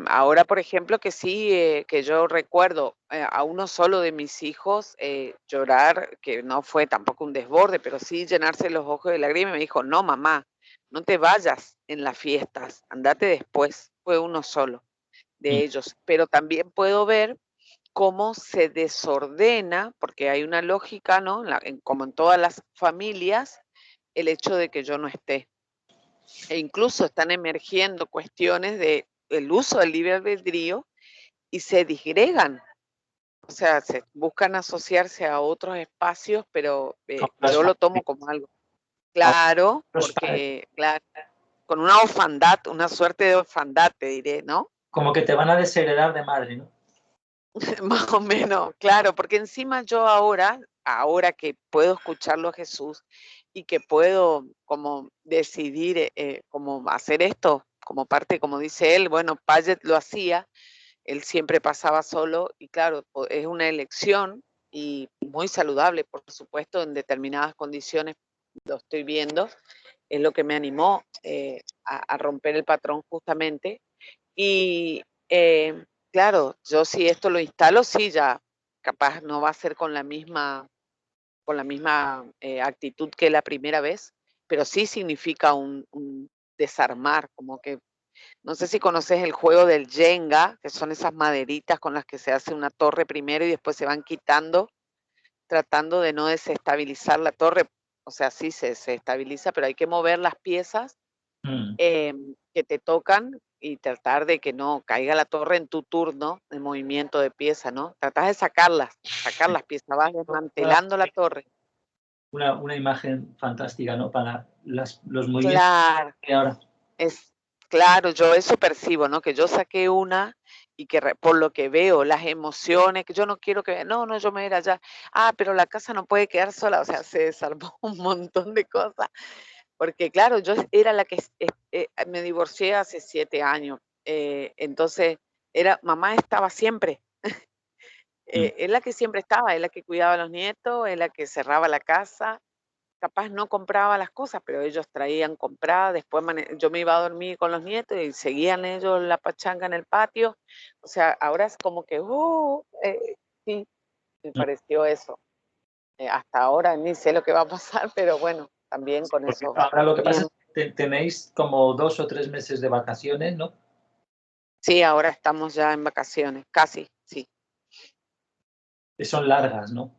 Ahora, por ejemplo, que sí, que yo recuerdo a uno solo de mis hijos llorar, que no fue tampoco un desborde, pero sí llenarse los ojos de lágrimas, me dijo, no, mamá, no te vayas en las fiestas, andate después. Fue uno solo de ellos. Pero también puedo ver cómo se desordena, porque hay una lógica, ¿no? Como en todas las familias, el hecho de que yo no esté. E incluso están emergiendo cuestiones del uso del libre albedrío y se disgregan. O sea, se buscan asociarse a otros espacios, pero yo lo tomo como algo. Claro, porque claro, con una orfandad, una suerte de orfandad, te diré, ¿no? Como que te van a desheredar de madre, ¿no? Más o menos, claro, porque encima yo ahora que puedo escucharlo a Jesús y que puedo como decidir como hacer esto como parte, como dice él, bueno, Paget lo hacía, él siempre pasaba solo y claro, es una elección y muy saludable, por supuesto, en determinadas condiciones lo estoy viendo, es lo que me animó a romper el patrón justamente y claro, yo si esto lo instalo, sí, ya capaz no va a ser con la misma actitud que la primera vez, pero sí significa un desarmar, como que No sé si conoces el juego del Jenga, que son esas maderitas con las que se hace una torre primero y después se van quitando, tratando de no desestabilizar la torre. O sea, sí se estabiliza, pero hay que mover las piezas que te tocan y tratar de que no caiga la torre en tu turno de movimiento de pieza, ¿no? Tratás de sacar las piezas, vas desmantelando la torre. Una imagen fantástica, ¿no? Para los movimientos Claro, que ahora. claro, yo eso percibo, ¿no? Que yo saqué una y que por lo que veo, las emociones, que yo no quiero que, no, yo me voy a ir allá. Ah, pero la casa no puede quedar sola, o sea, se desarmó un montón de cosas. Porque claro, yo era la que me divorcié hace 7 años, entonces mamá estaba siempre, es la que siempre estaba, es la que cuidaba a los nietos, es la que cerraba la casa, capaz no compraba las cosas, pero ellos traían compradas, después yo me iba a dormir con los nietos y seguían ellos la pachanga en el patio, o sea, ahora es como que, sí, me pareció eso. Hasta ahora ni sé lo que va a pasar, pero bueno, también con Porque eso. ahora lo que pasa bien. es que tenéis como 2 o 3 meses de vacaciones, ¿no? Sí, ahora estamos ya en vacaciones, casi, sí. Que son largas, ¿no?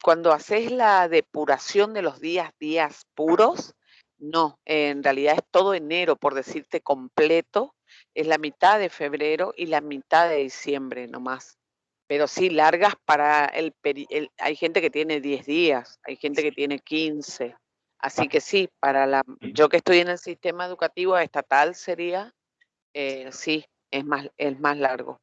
Cuando haces la depuración de los días puros, no, en realidad es todo enero, por decirte completo, es la mitad de febrero y la mitad de diciembre nomás. Pero sí, largas para hay gente que tiene 10 días, hay gente que tiene 15. Así que sí, yo que estoy en el sistema educativo estatal sería, sí, es más largo.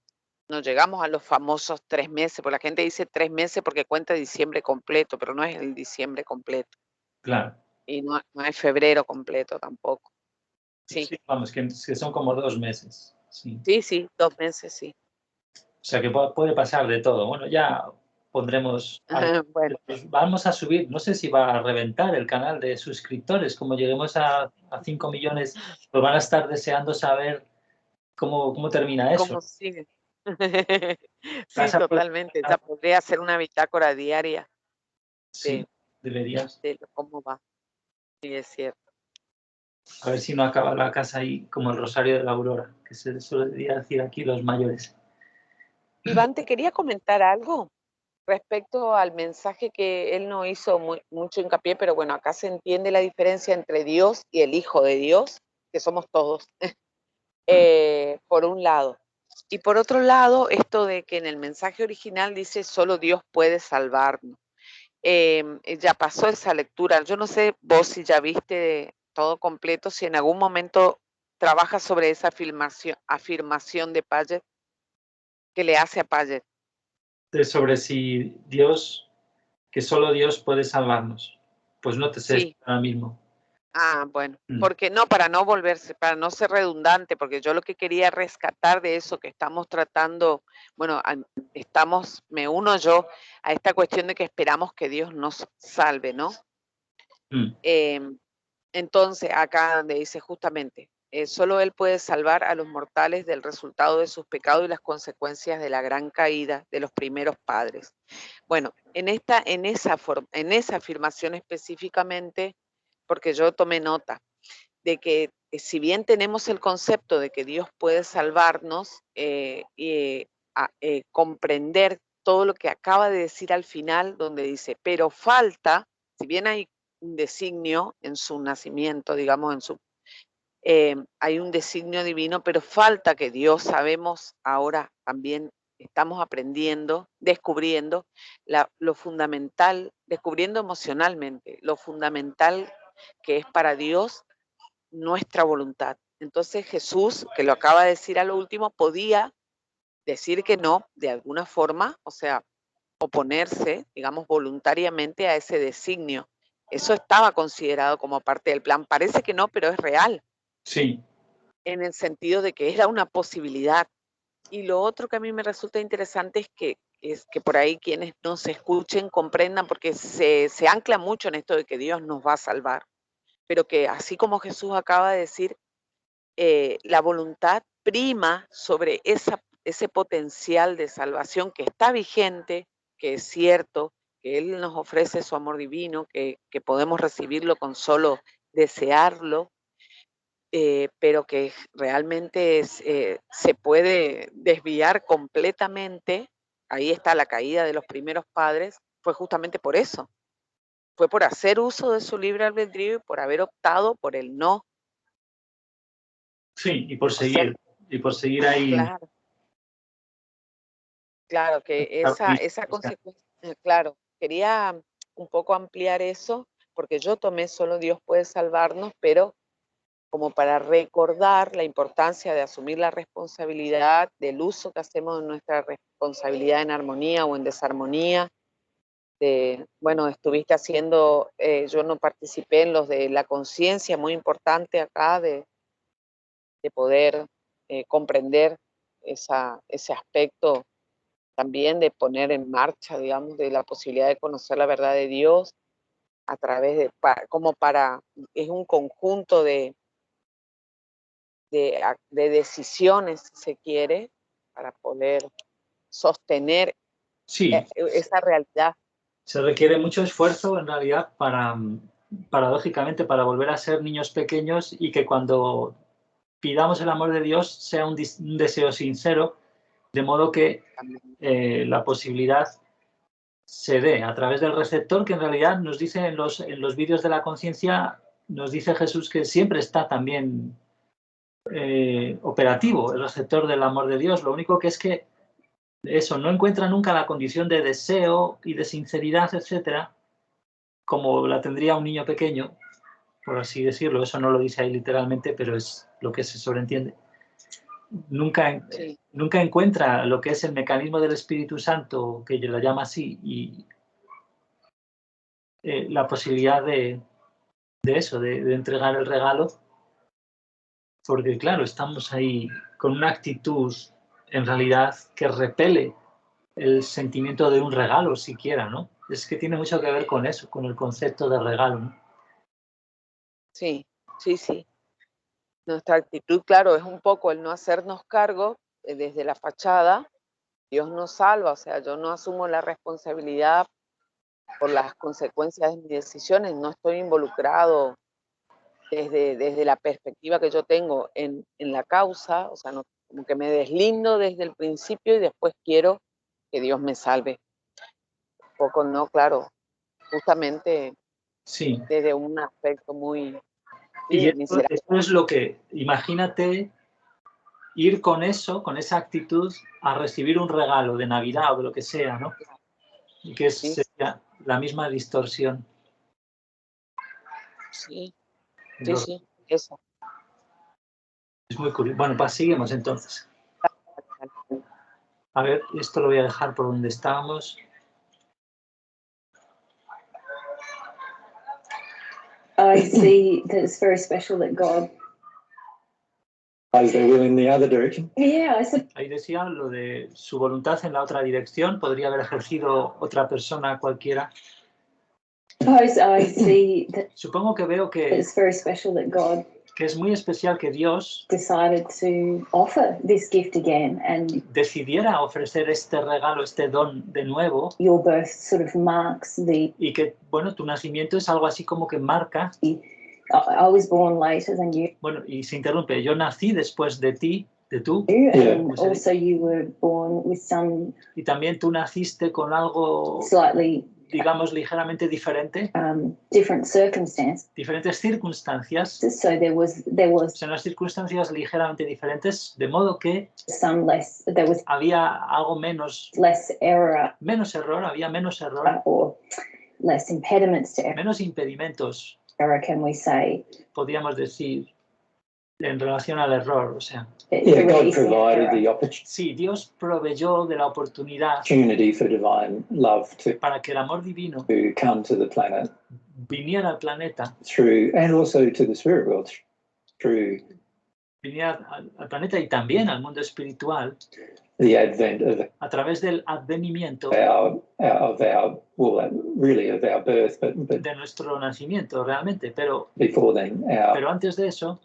No llegamos a los famosos 3 meses, porque la gente dice 3 meses porque cuenta diciembre completo, pero no es el diciembre completo. Claro. Y no es febrero completo tampoco. Sí, Sí, vamos, que son como 2 meses. Sí. sí, 2 meses, sí. O sea que puede pasar de todo. Bueno, ya pondremos. Bueno, Vamos a subir, no sé si va a reventar el canal de suscriptores. Como lleguemos a 5 millones, pues van a estar deseando saber cómo termina eso. ¿cómo sigue? Sí, Vas a poder- totalmente. Ya podría hacer una bitácora diaria Sí, deberías. de cómo va. Sí, es cierto. A ver si no acaba la casa ahí como el Rosario de la Aurora, que se suele decir aquí los mayores. Iván, te quería comentar algo respecto al mensaje que él no hizo mucho hincapié, pero bueno, acá se entiende la diferencia entre Dios y el Hijo de Dios, que somos todos, por un lado. Y por otro lado, esto de que en el mensaje original dice solo Dios puede salvarnos. Ya pasó esa lectura. Yo no sé vos si ya viste todo completo, si en algún momento trabajas sobre esa afirmación de Paget, que le hace a Paget. Sobre si que solo Dios puede salvarnos. Pues no te sé Sí. decir ahora mismo. Ah, bueno, porque no, para no ser redundante, porque yo lo que quería rescatar de eso que estamos tratando, bueno, me uno yo a esta cuestión de que esperamos que Dios nos salve, ¿no? Entonces, acá donde dice justamente, solo Él puede salvar a los mortales del resultado de sus pecados y las consecuencias de la gran caída de los primeros padres. Bueno, en esa afirmación específicamente, porque yo tomé nota de que si bien tenemos el concepto de que Dios puede salvarnos, comprender todo lo que acaba de decir al final, donde dice, pero falta, si bien hay un designio en su nacimiento, digamos, hay un designio divino, pero falta que Dios, sabemos ahora también, estamos aprendiendo, descubriendo lo fundamental, descubriendo emocionalmente lo fundamental que es para Dios nuestra voluntad. Entonces Jesús, que lo acaba de decir a lo último, podía decir que no de alguna forma, o sea, oponerse, digamos, voluntariamente a ese designio. Eso estaba considerado como parte del plan. Parece que no, pero es real. Sí. En el sentido de que era una posibilidad. Y lo otro que a mí me resulta interesante es que por ahí quienes nos escuchen comprendan, porque se ancla mucho en esto de que Dios nos va a salvar, pero que así como Jesús acaba de decir, la voluntad prima sobre ese potencial de salvación que está vigente, que es cierto, que Él nos ofrece su amor divino, que podemos recibirlo con solo desearlo, pero que realmente se puede desviar completamente. Ahí está la caída de los primeros padres, fue justamente por eso. Fue por hacer uso de su libre albedrío y por haber optado por el no. Sí, y por seguir ahí. Claro. Claro, que esa consecuencia, claro, quería un poco ampliar eso, porque yo tomé solo Dios puede salvarnos, pero como para recordar la importancia de asumir la responsabilidad del uso que hacemos de nuestra responsabilidad en armonía o en desarmonía. Bueno, estuviste haciendo, yo no participé en los de la conciencia, muy importante acá, de poder comprender ese aspecto también, de poner en marcha, digamos, de la posibilidad de conocer la verdad de Dios a través de, es un conjunto de decisiones, si se quiere, para poder sostener esa realidad. Se requiere mucho esfuerzo, en realidad, paradójicamente, para volver a ser niños pequeños y que cuando pidamos el amor de Dios sea un deseo sincero, de modo que la posibilidad se dé a través del receptor, que en realidad nos dice en los vídeos de la conciencia, nos dice Jesús que siempre está también operativo el receptor del amor de Dios. Lo único que es que eso no encuentra nunca la condición de deseo y de sinceridad, etcétera, como la tendría un niño pequeño, por así decirlo. Eso no lo dice ahí literalmente, pero es lo que se sobreentiende. Nunca encuentra lo que es el mecanismo del Espíritu Santo, que yo lo llama así, y la posibilidad de eso, de entregar el regalo, porque claro, estamos ahí con una actitud en realidad que repele el sentimiento de un regalo siquiera, ¿no? Es que tiene mucho que ver con eso, con el concepto de regalo, ¿no? Sí. Nuestra actitud, claro, es un poco el no hacernos cargo desde la fachada. Dios nos salva, o sea, yo no asumo la responsabilidad por las consecuencias de mis decisiones, no estoy involucrado desde la perspectiva que yo tengo en la causa, o sea, no, como que me deslindo desde el principio y después quiero que Dios me salve. Un poco no, claro, justamente desde un aspecto muy... Y esto es lo que, imagínate ir con eso, con esa actitud, a recibir un regalo de Navidad o de lo que sea, ¿no? Y que sería la misma distorsión. Sí, eso. Es muy curioso. Bueno, seguimos entonces. A ver, esto lo voy a dejar por donde estábamos. I see that it's very special that God... Is their will in the other direction? Yeah, Ahí decía lo de su voluntad en la otra dirección. Podría haber ejercido otra persona cualquiera. I see that Supongo que veo que it's very special that God que es muy especial que Dios decided to offer this gift again, and decidiera ofrecer este regalo, este don de nuevo. Your birth sort of marks the... Y que, bueno, tu nacimiento es algo así como que marca... I was born later than you. Bueno, y se interrumpe. Yo nací después de ti, de tú. And also you were born with some... Y también tú naciste con algo... Slightly... digamos, ligeramente diferente. Different circumstances. Diferentes circunstancias. So there was... Son las circunstancias ligeramente diferentes, de modo que... Some less... había algo menos... Less error. Menos error, había menos error. Or less impediments to error. Menos impedimentos. Error, can we say? Podríamos decir, en relación al error, o sea. God provided the opportunity. Sí, Dios proveyó de la oportunidad For divine love para que el amor divino to come to the planet, viniera al planeta, and also to the spirit world, viniera al planeta y también al mundo espiritual, the advent of a través del advenimiento of our birth, but de nuestro nacimiento realmente, pero before then, pero antes de eso,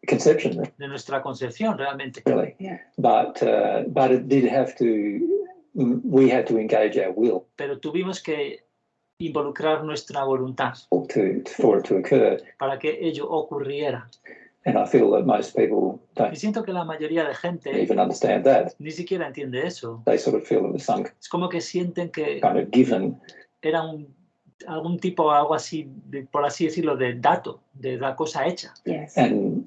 conception, de nuestra concepción realmente. Really, but it did have to. We had to engage our will. Pero tuvimos que involucrar nuestra voluntad for it to occur. Para que ello ocurriera. And I feel that most people Y don't siento que la mayoría de gente even understand that. ni siquiera entiende eso. They sort of feel it was some Es como que sienten que kind of given. era algún tipo, algo así, por así decirlo, de dato, de la cosa hecha. Yes. And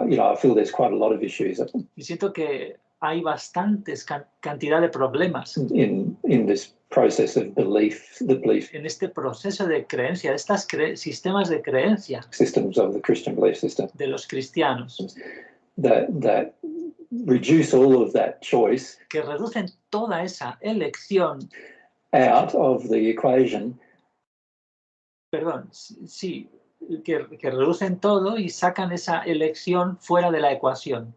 you know, I feel there's quite a lot of issues Y siento que hay bastantes cantidad de problemas in this process of belief, the belief en este proceso de creencia, de estos sistemas de creencia systems of the Christian belief system de los cristianos, that reduce all of that choice que reducen toda esa elección, out of the equation perdón, sí, que reducen todo y sacan esa elección fuera de la ecuación.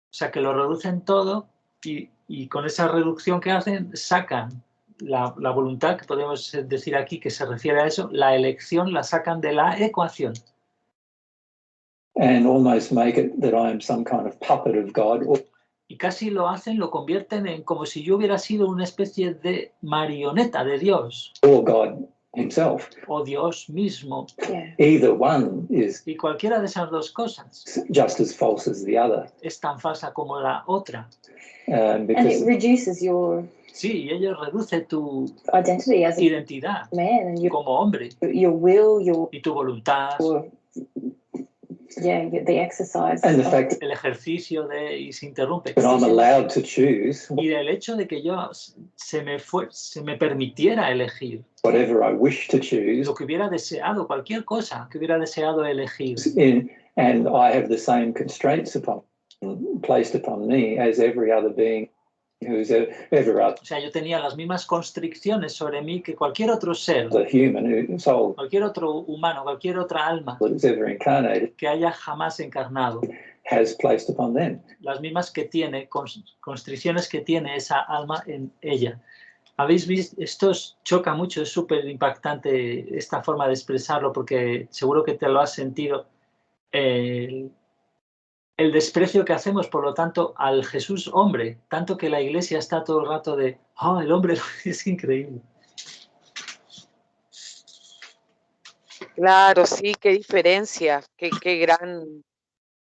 O sea, que lo reducen todo y con esa reducción que hacen, sacan la voluntad, que podemos decir aquí que se refiere a eso, la elección la sacan de la ecuación. and almost make it that I am some kind of puppet of God, Y casi lo convierten en como si yo hubiera sido una especie de marioneta de Dios, or God himself. o Dios mismo. Yeah. Either one is Y cualquiera de esas dos cosas just as false as the other. es tan falsa como la otra. And Because it reduces your Sí, y ello reduce tu identity as a identidad man and como hombre your will, y tu voluntad, the exercise. and the fact el ejercicio y se interrumpe. that I'm allowed to choose Y el hecho de que yo se me permitiera elegir whatever I wish to choose, lo que hubiera deseado, cualquier cosa que hubiera deseado elegir, and I have the same constraints placed upon me as every other being who's ever o sea, yo tenía las mismas constricciones sobre mí que cualquier otro ser, the human soul cualquier otro humano, cualquier otra alma that is ever incarnated que haya jamás encarnado, has placed upon them. las mismas que tiene, constricciones que tiene esa alma en ella. ¿Habéis visto? Esto os choca mucho, es súper impactante esta forma de expresarlo porque seguro que te lo has sentido. El desprecio que hacemos, por lo tanto, al Jesús hombre, tanto que la iglesia está todo el rato de, el hombre es increíble. Claro, sí, qué diferencia, qué gran,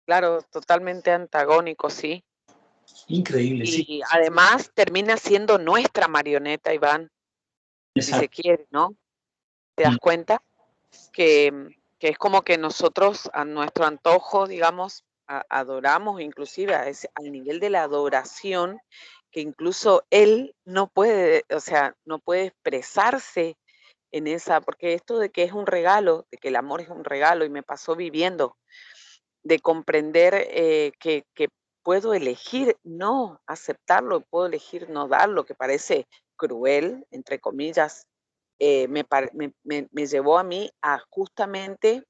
claro, totalmente antagónico, sí. Increíble, Y sí. además termina siendo nuestra marioneta, Iván, si se Exacto. quiere, ¿no? ¿Te das cuenta? Que es como que nosotros a nuestro antojo, digamos, adoramos, inclusive al nivel de la adoración, que incluso él no puede, o sea, no puede expresarse en esa, porque esto de que es un regalo, de que el amor es un regalo, y me pasó viviendo, de comprender que puedo elegir no aceptarlo, puedo elegir no darlo, que parece cruel, entre comillas, me llevó a mí a justamente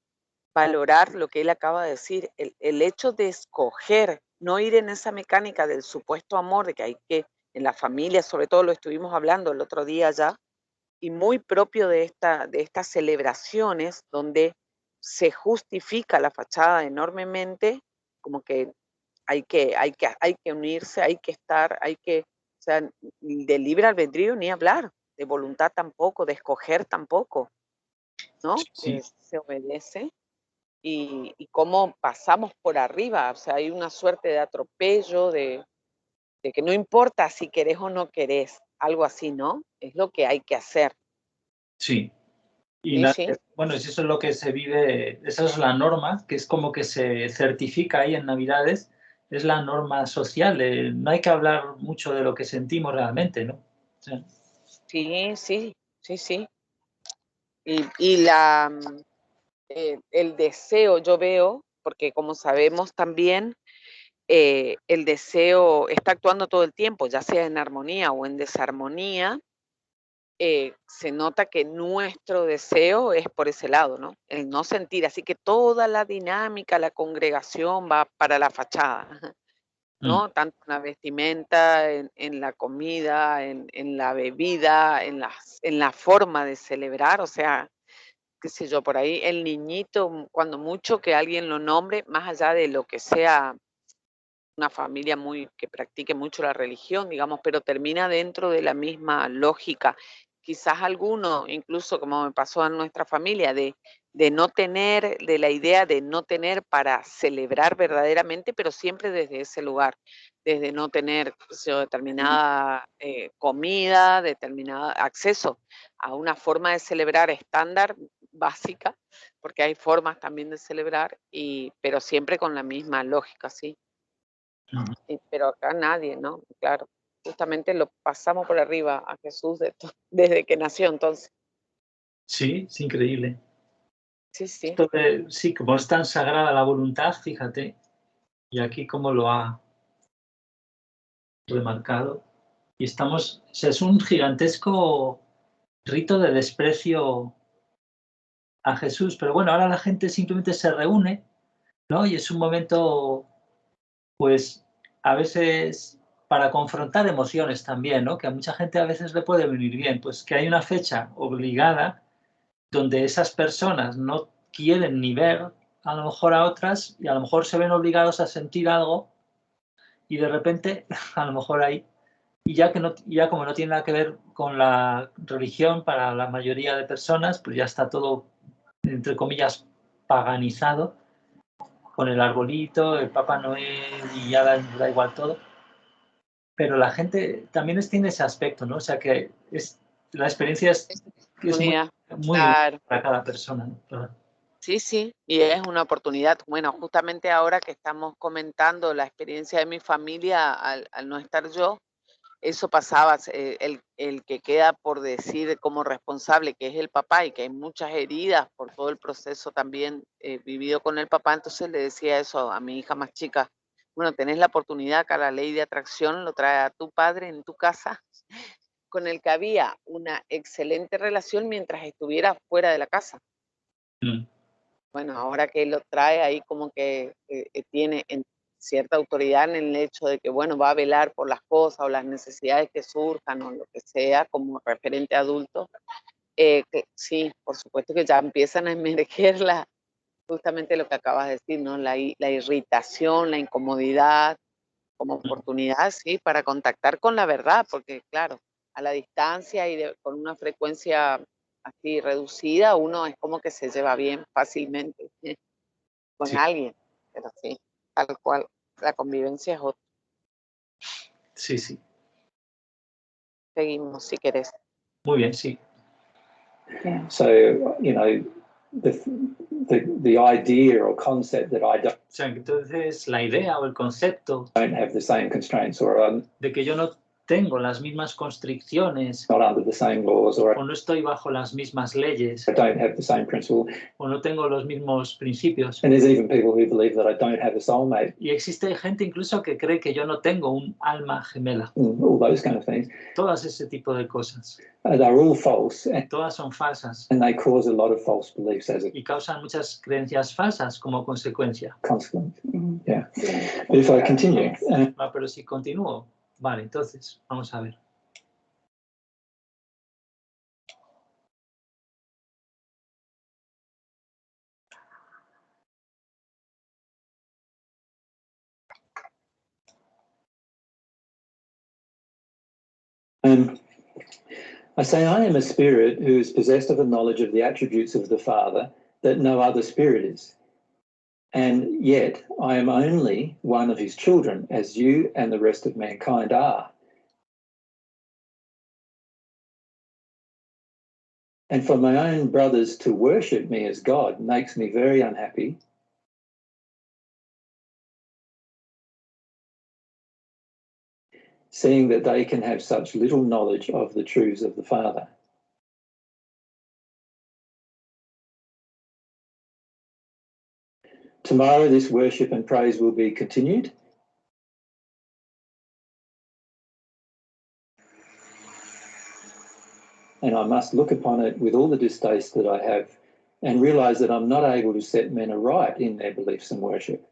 valorar lo que él acaba de decir, el hecho de escoger, no ir en esa mecánica del supuesto amor, de que hay que, en la familia, sobre todo lo estuvimos hablando el otro día ya, y muy propio de estas celebraciones donde se justifica la fachada enormemente, como que hay que unirse, hay que estar, o sea, de libre albedrío ni hablar, de voluntad tampoco, de escoger tampoco, ¿no? Sí. Que se obedece y cómo pasamos por arriba, o sea, hay una suerte de atropello, de que no importa si querés o no querés, algo así, ¿no? Es lo que hay que hacer. Sí. Y Sí. bueno, eso es lo que se vive, esa es la norma, que es como que se certifica ahí en Navidades, es la norma social. No hay que hablar mucho de lo que sentimos realmente, ¿no? O sea, Sí. Y el deseo, yo veo, porque como sabemos también, el deseo está actuando todo el tiempo, ya sea en armonía o en desarmonía, se nota que nuestro deseo es por ese lado, ¿no? El no sentir, así que toda la dinámica, la congregación va para la fachada, ¿no? Tanto en la vestimenta, en la comida, en la bebida, en la forma de celebrar, o sea, qué sé yo, por ahí el niñito, cuando mucho que alguien lo nombre, más allá de lo que sea una familia que practique mucho la religión, digamos, pero termina dentro de la misma lógica. quizás alguno, incluso como me pasó en nuestra familia, de no tener, de la idea de no tener para celebrar verdaderamente, pero siempre desde ese lugar, desde no tener, qué sé yo, determinada comida, determinado acceso a una forma de celebrar estándar, básica, porque hay formas también de celebrar, pero siempre con la misma lógica, ¿sí? Pero acá nadie, ¿no? Claro, justamente lo pasamos por arriba a Jesús desde que nació, entonces. Sí, es increíble. Sí, sí. Esto sí, como es tan sagrada la voluntad, fíjate, y aquí como lo ha remarcado. Y estamos, o sea, es un gigantesco rito de desprecio a Jesús, pero bueno, ahora la gente simplemente se reúne, ¿no? Y es un momento, pues, a veces para confrontar emociones también, ¿no? Que a mucha gente a veces le puede venir bien, pues que hay una fecha obligada donde esas personas no quieren ni ver a lo mejor a otras y a lo mejor se ven obligados a sentir algo y de repente a lo mejor ahí y ya como no tiene nada que ver con la religión para la mayoría de personas, pues ya está todo entre comillas paganizado con el arbolito, el Papá Noel y ya da igual todo. Pero la gente también tiene ese aspecto, ¿no? O sea que la experiencia es muy Claro. para cada persona, ¿no? Claro. Sí, sí, y es una oportunidad. Bueno, justamente ahora que estamos comentando la experiencia de mi familia al no estar yo, eso pasaba, el que queda por decir como responsable, que es el papá, y que hay muchas heridas por todo el proceso también vivido con el papá, entonces le decía eso a mi hija más chica, bueno, tenés la oportunidad, que la ley de atracción lo trae a tu padre en tu casa, con el que había una excelente relación mientras estuviera fuera de la casa. Bueno, ahora que lo trae ahí como que tiene cierta autoridad en el hecho de que, bueno, va a velar por las cosas o las necesidades que surjan o lo que sea como referente adulto, que sí, por supuesto que ya empiezan a emerger justamente lo que acabas de decir, ¿no? La irritación, la incomodidad, como oportunidad, sí, para contactar con la verdad, porque claro, a la distancia y con una frecuencia así reducida, uno es como que se lleva bien fácilmente con alguien, pero sí, tal cual, la convivencia es otra. Sí, sí. Seguimos, si querés. Muy bien, sí. So, you know, the idea or concept that I O sea, entonces la idea o el concepto don't have the same constraints or de que yo no tengo las mismas constricciones not under the same laws or o no estoy bajo las mismas leyes I don't have the same principle. o no tengo los mismos principios. And there's even people who believe that I don't have a soulmate. Y existe gente incluso que cree que yo no tengo un alma gemela. All those kind of things. Todas ese tipo de cosas. They're all false. Todas son falsas. And they cause a lot of false beliefs as a Y causan muchas creencias falsas como consecuencia. consequence. Yeah. But if I continue. Pero si continúo, vale, entonces, vamos a ver. I say I am a spirit who is possessed of a knowledge of the attributes of the Father that no other spirit is. And yet I am only one of his children, as you and the rest of mankind are. And for my own brothers to worship me as God makes me very unhappy. Seeing that they can have such little knowledge of the truths of the Father. Tomorrow this worship and praise will be continued. And I must look upon it with all the distaste that I have and realise that I'm not able to set men aright in their beliefs and worship.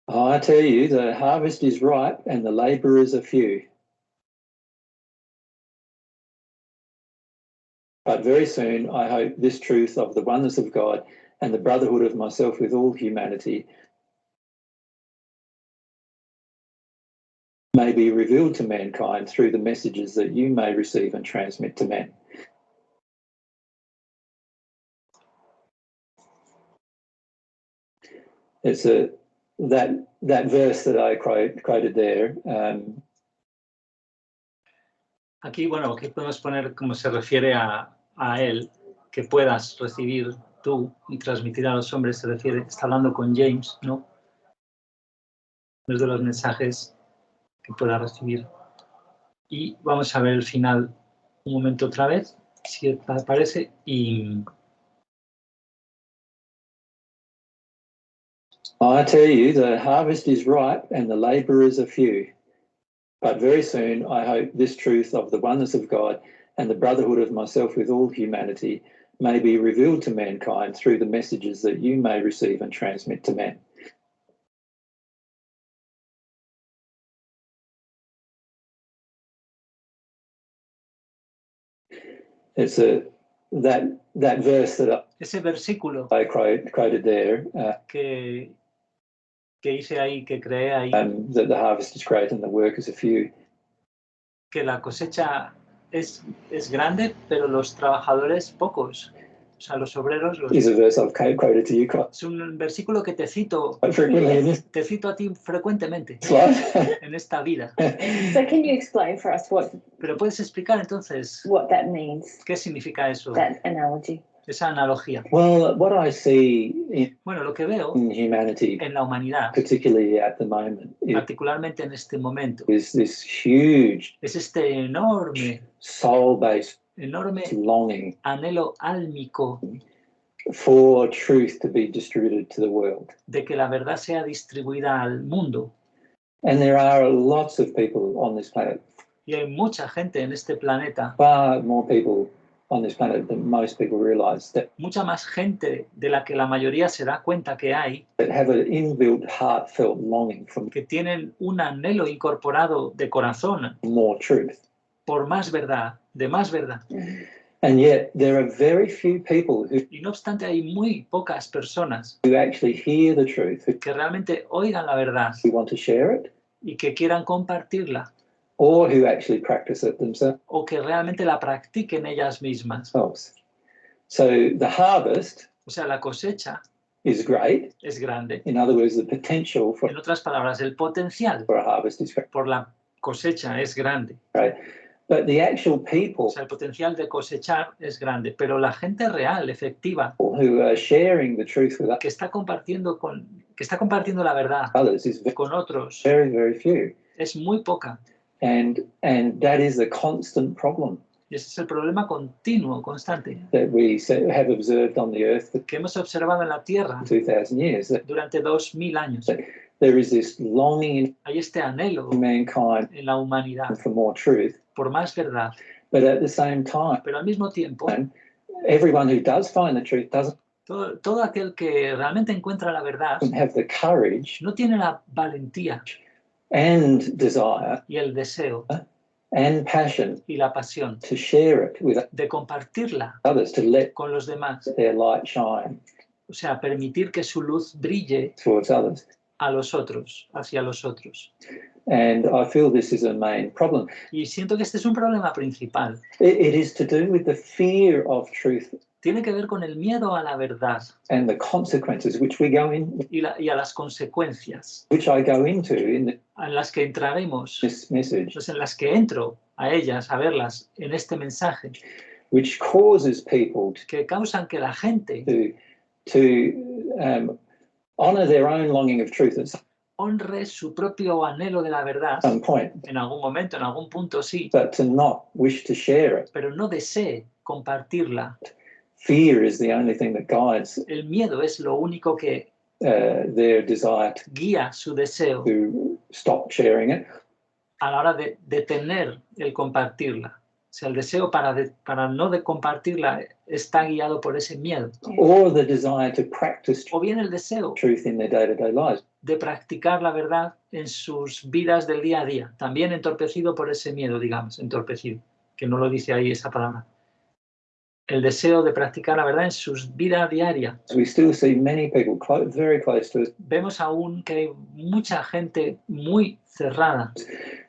I tell you, the harvest is ripe and the labourers are few. But very soon, I hope this truth of the oneness of God and the brotherhood of myself with all humanity may be revealed to mankind through the messages that you may receive and transmit to men. It's that verse that I quoted there. Aquí, bueno, aquí podemos poner cómo se refiere a él, que puedas recibir tú y transmitir a los hombres, se refiere, está hablando con James, ¿no? Es de los mensajes que pueda recibir. Y vamos a ver el final un momento otra vez, si aparece, y... I tell you, the harvest is ripe and the labourers are few. But very soon, I hope this truth of the oneness of God and the brotherhood of myself with all humanity may be revealed to mankind through the messages that you may receive and transmit to men. It's that verse that ese versículo I quoted there. Que hice ahí, que creé ahí. That the harvest is great and the workers are few. Que la cosecha es grande, pero los trabajadores pocos. O sea, los obreros... Is a verse I've quoted to you. Es un versículo que te cito a ti frecuentemente en esta vida. So can you explain for us Pero puedes explicar entonces what that means, qué significa eso, that analogy? esa analogía. Well, what I see Bueno, lo que veo in humanity, en la humanidad, particularly at the moment, particularmente en este momento, is this huge es este enorme soul-based longing anhelo álmico for truth to be distributed to the world. De que la verdad sea distribuida al mundo. And there are lots of people on this planet. Y hay mucha gente en este planeta. Far more people on this planet than most people realize. That mucha más gente de la que la mayoría se da cuenta que hay. That have an inbuilt heartfelt longing for que tienen un anhelo incorporado de corazón. More truth. Por más verdad, de más verdad. And yet there are very few people who, y no obstante hay muy pocas personas who actually hear the truth, que realmente oigan la verdad who want to share it, y que quieran compartirla, or who actually practice it themselves. O que realmente la practiquen ellas mismas. So the harvest, o sea, la cosecha, is great. Es grande. In other words, the potential for, en otras palabras, el potencial for a harvest is great. Por la cosecha es grande. Right. But the actual people, o sea, el potencial de cosechar es grande, pero la gente real, efectiva, who are sharing the truth with que está compartiendo la verdad others is con otros, very, very few. Es muy poca. And that is a constant problem. Y ese es el problema continuo, constante, that we have observed on the earth que hemos observado en la Tierra 2,000 years. Durante 2000 años. There is this longing Hay este anhelo in mankind en la humanidad for more truth. Por más verdad. But at the same time, pero al mismo tiempo, everyone who does find the truth doesn't. Todo aquel que realmente encuentra la verdad have the courage no tiene la valentía and desire y el deseo and passion y la pasión to share it with de compartirla others, to let con los demás, their light shine, o sea, permitir que su luz brille towards others. A los otros, hacia los otros. And I feel this is a main problem. Y siento que este es un problema principal. It is to do with the fear of truth. Tiene que ver con el miedo a la verdad. And the consequences which we go in. Y a las consecuencias. Which I go into in the, en las que entraremos. This message. Pues en las que entro a ellas, a verlas en este mensaje. Which causes people que causan que la gente to honor their own longing of truth. Honre su propio anhelo de la verdad. Some point. En algún momento, en algún punto sí. But to not wish to share it. Pero no desee compartirla. Fear is the only thing that guides. El miedo es lo único que their desire to guía su deseo. To stop sharing it. A la hora de detener el compartirla. O sea, el deseo para no compartirla está guiado por ese miedo. Or the desire to practice o bien el deseo truth in their day-to-day lives. De practicar la verdad en sus vidas del día a día. También entorpecido por ese miedo, digamos, entorpecido, que no lo dice ahí esa palabra. El deseo de practicar la verdad en su vida diaria. We still see many people very close to us. Vemos aún que hay mucha gente muy cerrada.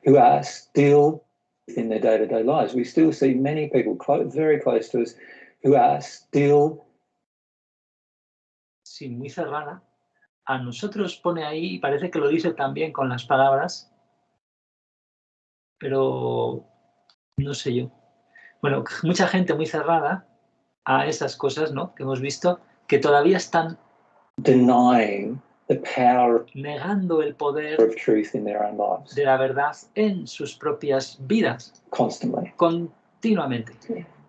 who are still in their day-to-day lives. We still see many people very close to us who are still. Sí, muy cerrada. A nosotros pone ahí, y parece que lo dice también con las palabras, pero no sé yo. Bueno, mucha gente muy cerrada a esas cosas, ¿no?, que hemos visto, que todavía están denying the power negando el poder of truth in their own lives de la verdad en sus propias vidas, constantly. continuamente.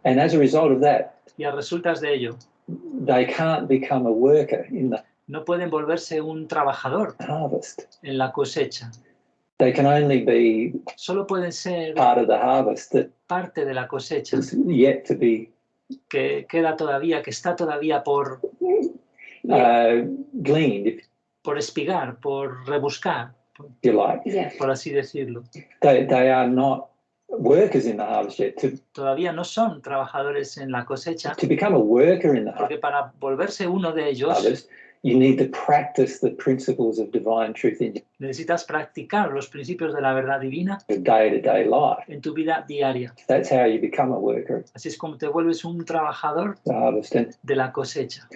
And as a result of that, Y a resultas de ello, they can't become a worker in the no pueden volverse un trabajador harvest. en la cosecha. They can only be Solo pueden ser part of the harvest that parte de la cosecha is yet to be que queda todavía, que está todavía por gleaned, por espigar, por rebuscar, if you like. Yeah. por así decirlo. They are not workers in the harvest yet. Todavía no son trabajadores en la cosecha, To become a worker in the porque para volverse uno de ellos harvest, you need to practice the principles of divine truth in necesitas practicar los principios de la verdad divina your day-to-day life. en tu vida diaria. That's how you become a worker Así es como te vuelves un trabajador of the harvest. de la cosecha.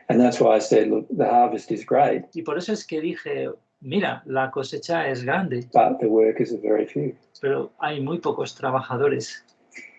And that's why I said, look, the harvest is great, Y por eso es que dije, mira, la cosecha es grande, but the workers are very few. pero hay muy pocos trabajadores.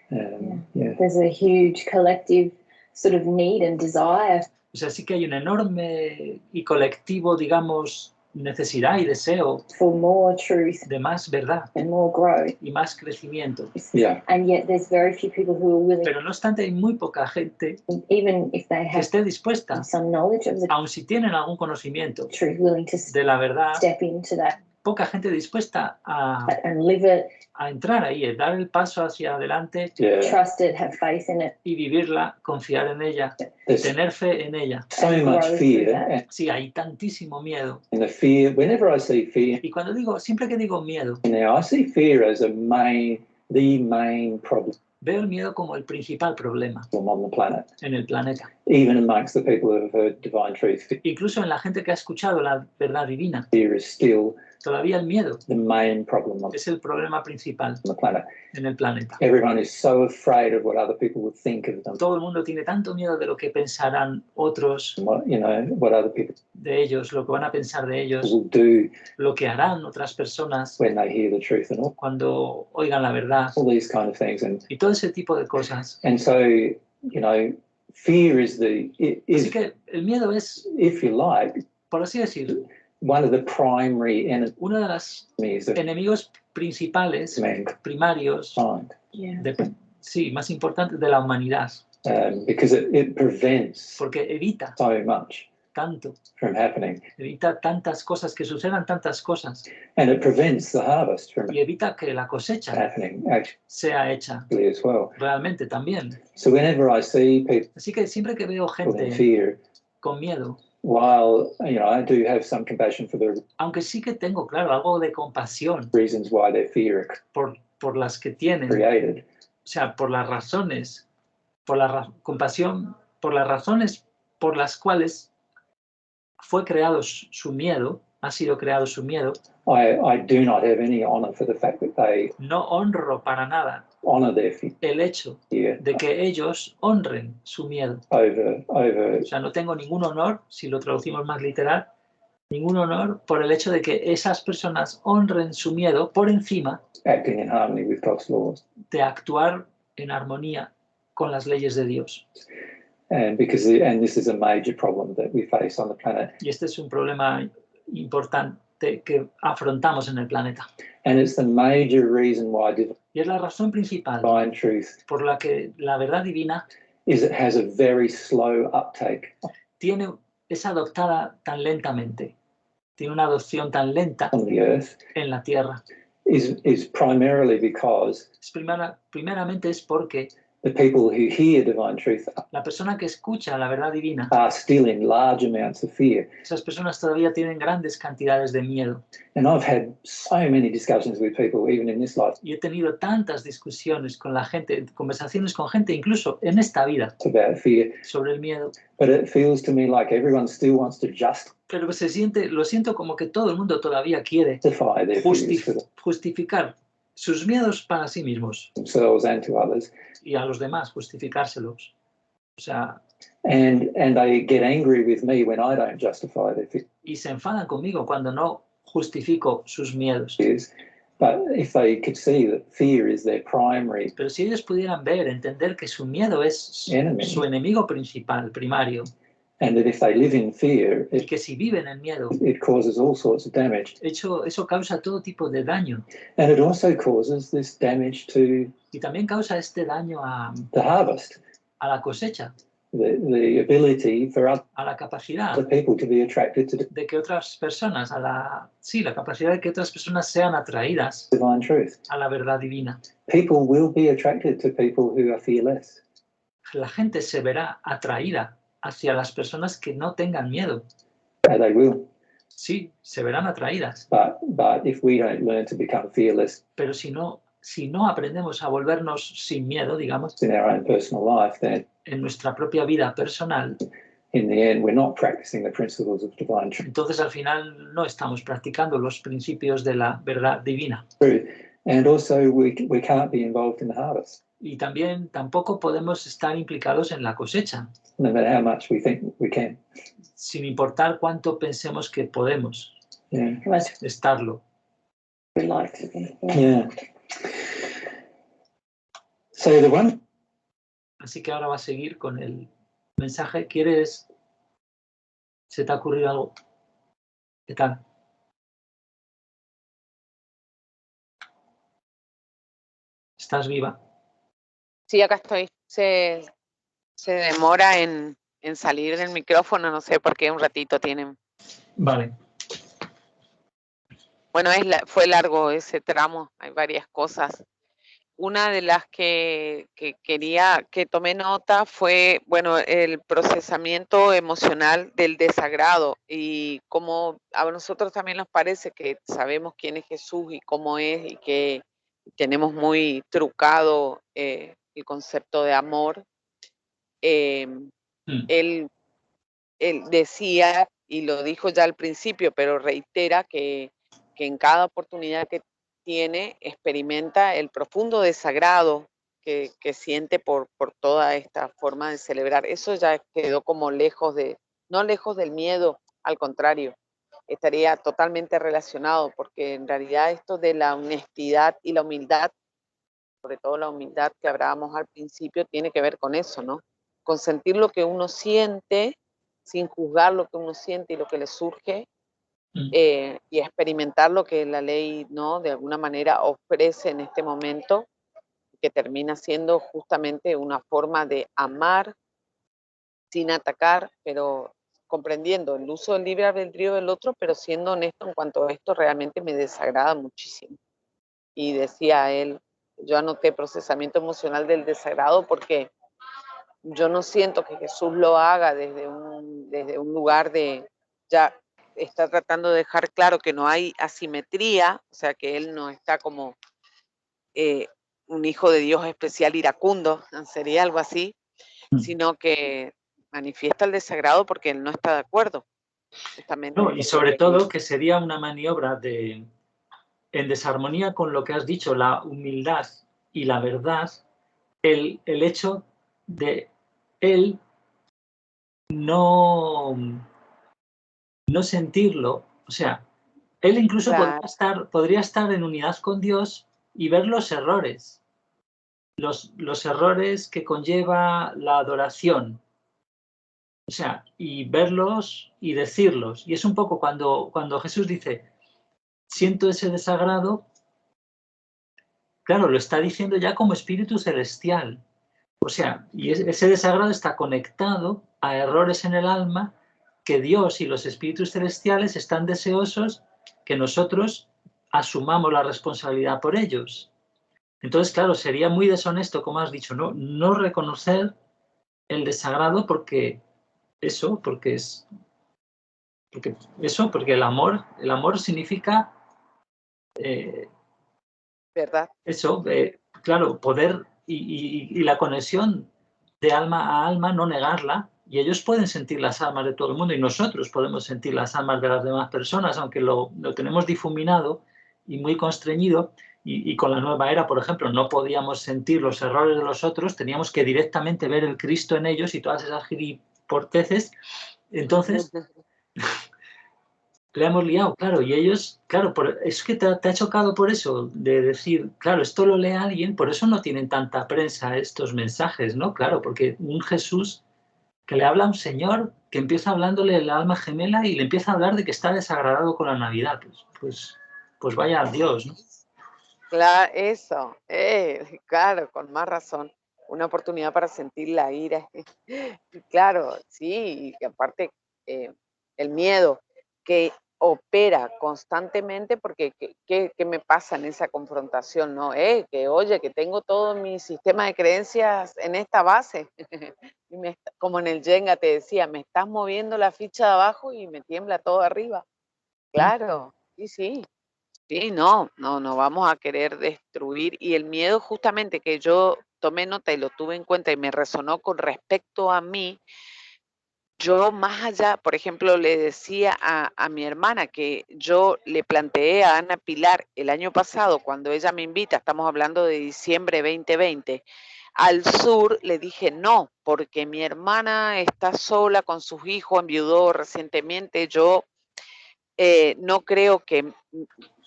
Yeah. There's a huge collective sort of need and desire O sea, sí que hay un enorme y colectivo, digamos, necesidad y deseo for more truth de más verdad and more growth. y más crecimiento. Yeah. And yet there's very few people who are willing, Pero no obstante, hay muy poca gente even if they que have esté dispuesta, some knowledge of the aun si tienen algún conocimiento truth, willing to de la verdad, step into that poca gente dispuesta and live it, a entrar ahí, a dar el paso hacia adelante Yeah. trust it, have faith in it. y vivirla, confiar en ella, There's tener fe en ella. so and much grow fear, through that. and Sí, hay tantísimo miedo. the fear, whenever I see fear Y cuando digo, siempre que digo miedo, now, I see fear as the main problem veo el miedo como el principal problema on the planet, en el planeta. even amongst the people who have heard divine truth. Incluso en la gente que ha escuchado la verdad divina, Fear is still todavía el miedo the main problem on es el problema principal the planet. en el planeta. Everyone is so afraid of what other people would think of them, Todo el mundo tiene tanto miedo de lo que pensarán otros what other people de ellos, lo que van a pensar de ellos, will do lo que harán otras personas when they hear the truth, and cuando oigan la verdad all these kind of things. y todo ese tipo de cosas. And so, fear is Así que el miedo es, if you like, por así decirlo, one of the primary uno de los enemies of enemigos principales, mankind, primarios, Yeah. sí, más importantes de la humanidad, because it prevents porque evita so much tanto, from happening, evita tantas cosas, que sucedan tantas cosas, and it prevents the harvest from y evita que la cosecha happening sea hecha actually as well. realmente también. So whenever I see people Así que siempre que veo in gente fear, con miedo, while I do have some compassion for the aunque sí que tengo, claro, algo de compasión reasons why their fear por las que tienen, created, o sea, por las razones, compasión, por las razones por las cuales fue creado su miedo, ha sido creado su miedo, I do not have any honor for the fact that they no honro para nada honor their el hecho fear de que ellos honren su miedo. over O sea, no tengo ningún honor, si lo traducimos más literal, ningún honor por el hecho de que esas personas honren su miedo por encima acting in harmony with God's laws. de actuar en armonía con las leyes de Dios. And this is a major problem that we face on the planet. Y este es un problema importante que afrontamos en el planeta. And it's the major reason why Y es la razón principal divine truth por la que la verdad divina is it has a very slow uptake es adoptada tan lentamente, tiene una adopción tan lenta on the earth, en la tierra. is primarily because Primeramente es porque the people who hear divine truth la persona que escucha la verdad divina, are still in large amounts of fear. esas personas todavía tienen grandes cantidades de miedo. And I've had so many discussions with people, even in this life, Y he tenido tantas discusiones con la gente, conversaciones con gente, incluso en esta vida, about fear, sobre el miedo. but it feels to me like everyone still wants to Pero lo siento como que todo el mundo todavía quiere justify their fears justificar sus miedos para sí mismos themselves and to others. y a los demás, justificárselos. O sea, And they get angry with me when I don't justify their y se enfadan conmigo cuando no justifico sus miedos. fears. But if they could see that fear is their primary Pero si ellos pudieran ver, entender que su miedo es enemy, su enemigo principal, primario, and that if they live in fear, y que si viven en miedo, it causes all sorts of damage. eso causa todo tipo de daño. And it also causes this damage to Y también causa este daño the harvest, a la cosecha, the ability for other a la capacidad people to be attracted to de que otras personas, la capacidad de que otras personas sean atraídas divine truth. a la verdad divina. People will be attracted to people who are fearless. La gente se verá atraída hacia las personas que no tengan miedo. They will. Sí, se verán atraídas. But if we don't learn to become fearless Pero si no aprendemos a volvernos sin miedo, digamos, in our own personal life, then en nuestra propia vida personal, in the end we're not practicing the principles of divine entonces al final no estamos practicando los principios de la verdad divina. truth. And also we can't be involved in the harvest, Y también tampoco podemos estar implicados en la cosecha, no matter how much we think we can. sin importar cuánto pensemos que podemos Yeah. estarlo. Yeah. So the one, Así que ahora va a seguir con el mensaje. ¿Se te ha ocurrido algo? ¿Qué tal? ¿Estás viva? Sí, acá estoy. Se demora en salir del micrófono, no sé por qué, un ratito tienen. Vale. Bueno, fue largo ese tramo, hay varias cosas. Una de las que quería que tomé nota fue, bueno, el procesamiento emocional del desagrado y cómo a nosotros también nos parece que sabemos quién es Jesús y cómo es y que tenemos muy trucado el concepto de amor. Él decía, y lo dijo ya al principio, pero reitera que en cada oportunidad que tiene, experimenta el profundo desagrado que siente por toda esta forma de celebrar. Eso ya quedó como no lejos del miedo, al contrario, estaría totalmente relacionado, porque en realidad esto de la honestidad y la humildad, sobre todo la humildad que hablábamos al principio, tiene que ver con eso, ¿no? Con sentir lo que uno siente, sin juzgar lo que uno siente y lo que le surge, y experimentar lo que la ley, ¿no?, de alguna manera ofrece en este momento, que termina siendo justamente una forma de amar sin atacar, pero comprendiendo el uso del libre albedrío del otro, pero siendo honesto en cuanto a esto realmente me desagrada muchísimo. Y decía él, yo anoté procesamiento emocional del desagrado porque yo no siento que Jesús lo haga desde un lugar de, ya está tratando de dejar claro que no hay asimetría, o sea, que él no está como un hijo de Dios especial iracundo, sería algo así, sino que manifiesta el desagrado porque él no está de acuerdo. Justamente. No, y sobre todo que sería una maniobra en desarmonía con lo que has dicho, la humildad y la verdad, el hecho de él no sentirlo, o sea, él incluso claro, podría estar en unidad con Dios y ver los errores, los errores que conlleva la adoración, o sea, y verlos y decirlos. Y es un poco cuando Jesús dice, siento ese desagrado, claro, lo está diciendo ya como espíritu celestial. O sea, y ese desagrado está conectado a errores en el alma que Dios y los espíritus celestiales están deseosos que nosotros asumamos la responsabilidad por ellos. Entonces, claro, sería muy deshonesto, como has dicho, no reconocer el desagrado porque el amor significa ¿verdad? Eso, claro, poder y la conexión de alma a alma, no negarla, y ellos pueden sentir las almas de todo el mundo y nosotros podemos sentir las almas de las demás personas, aunque lo tenemos difuminado y muy constreñido, Y con la nueva era, por ejemplo, no podíamos sentir los errores de los otros, teníamos que directamente ver el Cristo en ellos y todas esas giliporteces. Entonces, le hemos liado, claro, y ellos, claro, es que te ha chocado por eso, de decir, claro, esto lo lee alguien, por eso no tienen tanta prensa estos mensajes, ¿no? Claro, porque un Jesús que le habla a un señor que empieza hablándole el alma gemela y le empieza a hablar de que está desagradado con la Navidad, pues vaya a Dios, ¿no? Claro, eso, claro, con más razón. Una oportunidad para sentir la ira. Claro, sí, y que aparte el miedo que opera constantemente, porque ¿qué me pasa en esa confrontación? ¿No? Que oye, que tengo todo mi sistema de creencias en esta base. Y como en el Jenga te decía, me estás moviendo la ficha de abajo y me tiembla todo arriba. Claro, sí, sí. Sí, no vamos a querer destruir. Y el miedo justamente que yo tomé nota y lo tuve en cuenta y me resonó con respecto a mí, yo más allá, por ejemplo, le decía a mi hermana que yo le planteé a Ana Pilar el año pasado, cuando ella me invita, estamos hablando de diciembre 2020, al sur, le dije no, porque mi hermana está sola con sus hijos, enviudó recientemente, yo no creo que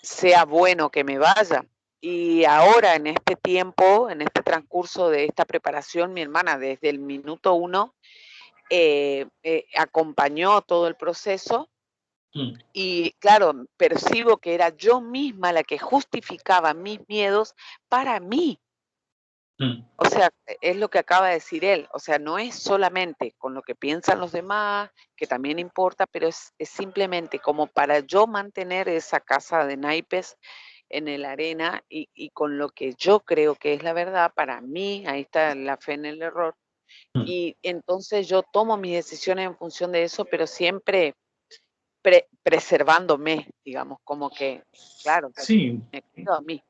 sea bueno que me vaya. Y ahora en este tiempo, en este transcurso de esta preparación, mi hermana desde el minuto 1 acompañó todo el proceso y claro, percibo que era yo misma la que justificaba mis miedos para mí. O sea, es lo que acaba de decir él, o sea, no es solamente con lo que piensan los demás, que también importa, pero es simplemente como para yo mantener esa casa de naipes en el arena y con lo que yo creo que es la verdad, para mí, ahí está la fe en el error, y entonces yo tomo mis decisiones en función de eso, pero siempre preservándome, digamos, como que, claro, Sí. me cuido a mí.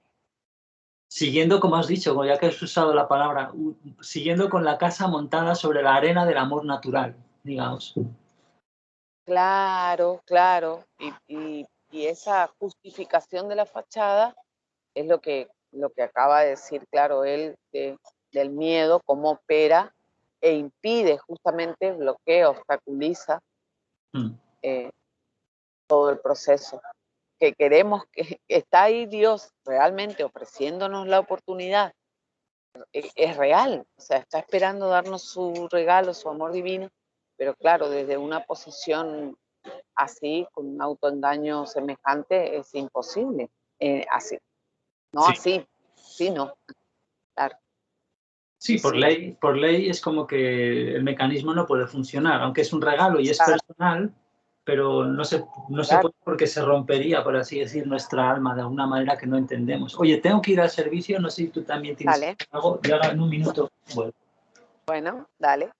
Siguiendo, como has dicho, ya que has usado la palabra, siguiendo con la casa montada sobre la arena del amor natural, digamos. Claro, claro. Y esa justificación de la fachada es lo que acaba de decir, claro, él del miedo, cómo opera e impide justamente, bloquea, obstaculiza todo el proceso. Que queremos, que está ahí Dios realmente ofreciéndonos la oportunidad. Es real, o sea, está esperando darnos su regalo, su amor divino, pero claro, desde una posición así, con un autoengaño semejante, es imposible. Así, no Sí. así, sí, no, claro. Sí, por ley es como que el mecanismo no puede funcionar, aunque es un regalo y es Claro. personal, pero no se Claro. puede porque se rompería, por así decir, nuestra alma de alguna manera que no entendemos. Oye, tengo que ir al servicio, no sé si tú también tienes Dale. algo, y ahora en un minuto vuelvo. Bueno, dale.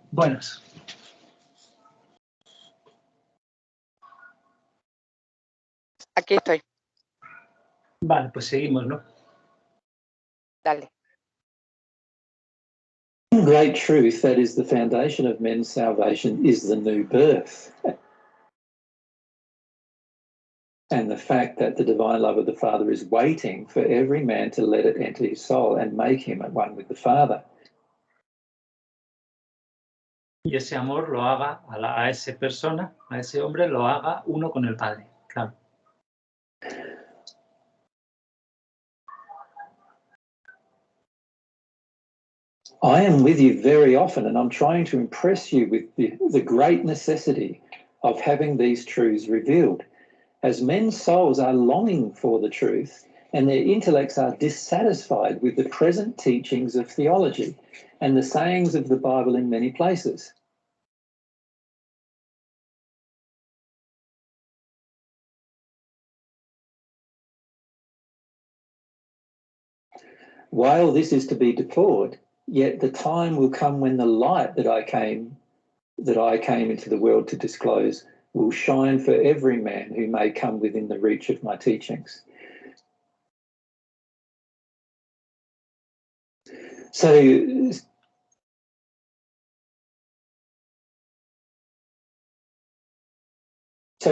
Buenas. Aquí estoy. Vale, pues seguimos, ¿no? Dale. Great truth that is the foundation of men's salvation is the new birth. And the fact that the divine love of the Father is waiting for every man to let it enter his soul and make him at one with the Father. Y ese amor lo haga a esa persona, a ese hombre, lo haga uno con el Padre, claro. I am with you very often, and I'm trying to impress you with the great necessity of having these truths revealed, as men's souls are longing for the truth and their intellects are dissatisfied with the present teachings of theology and the sayings of the Bible in many places. While this is to be deplored, yet the time will come when the light that I came into the world to disclose will shine for every man who may come within the reach of my teachings. So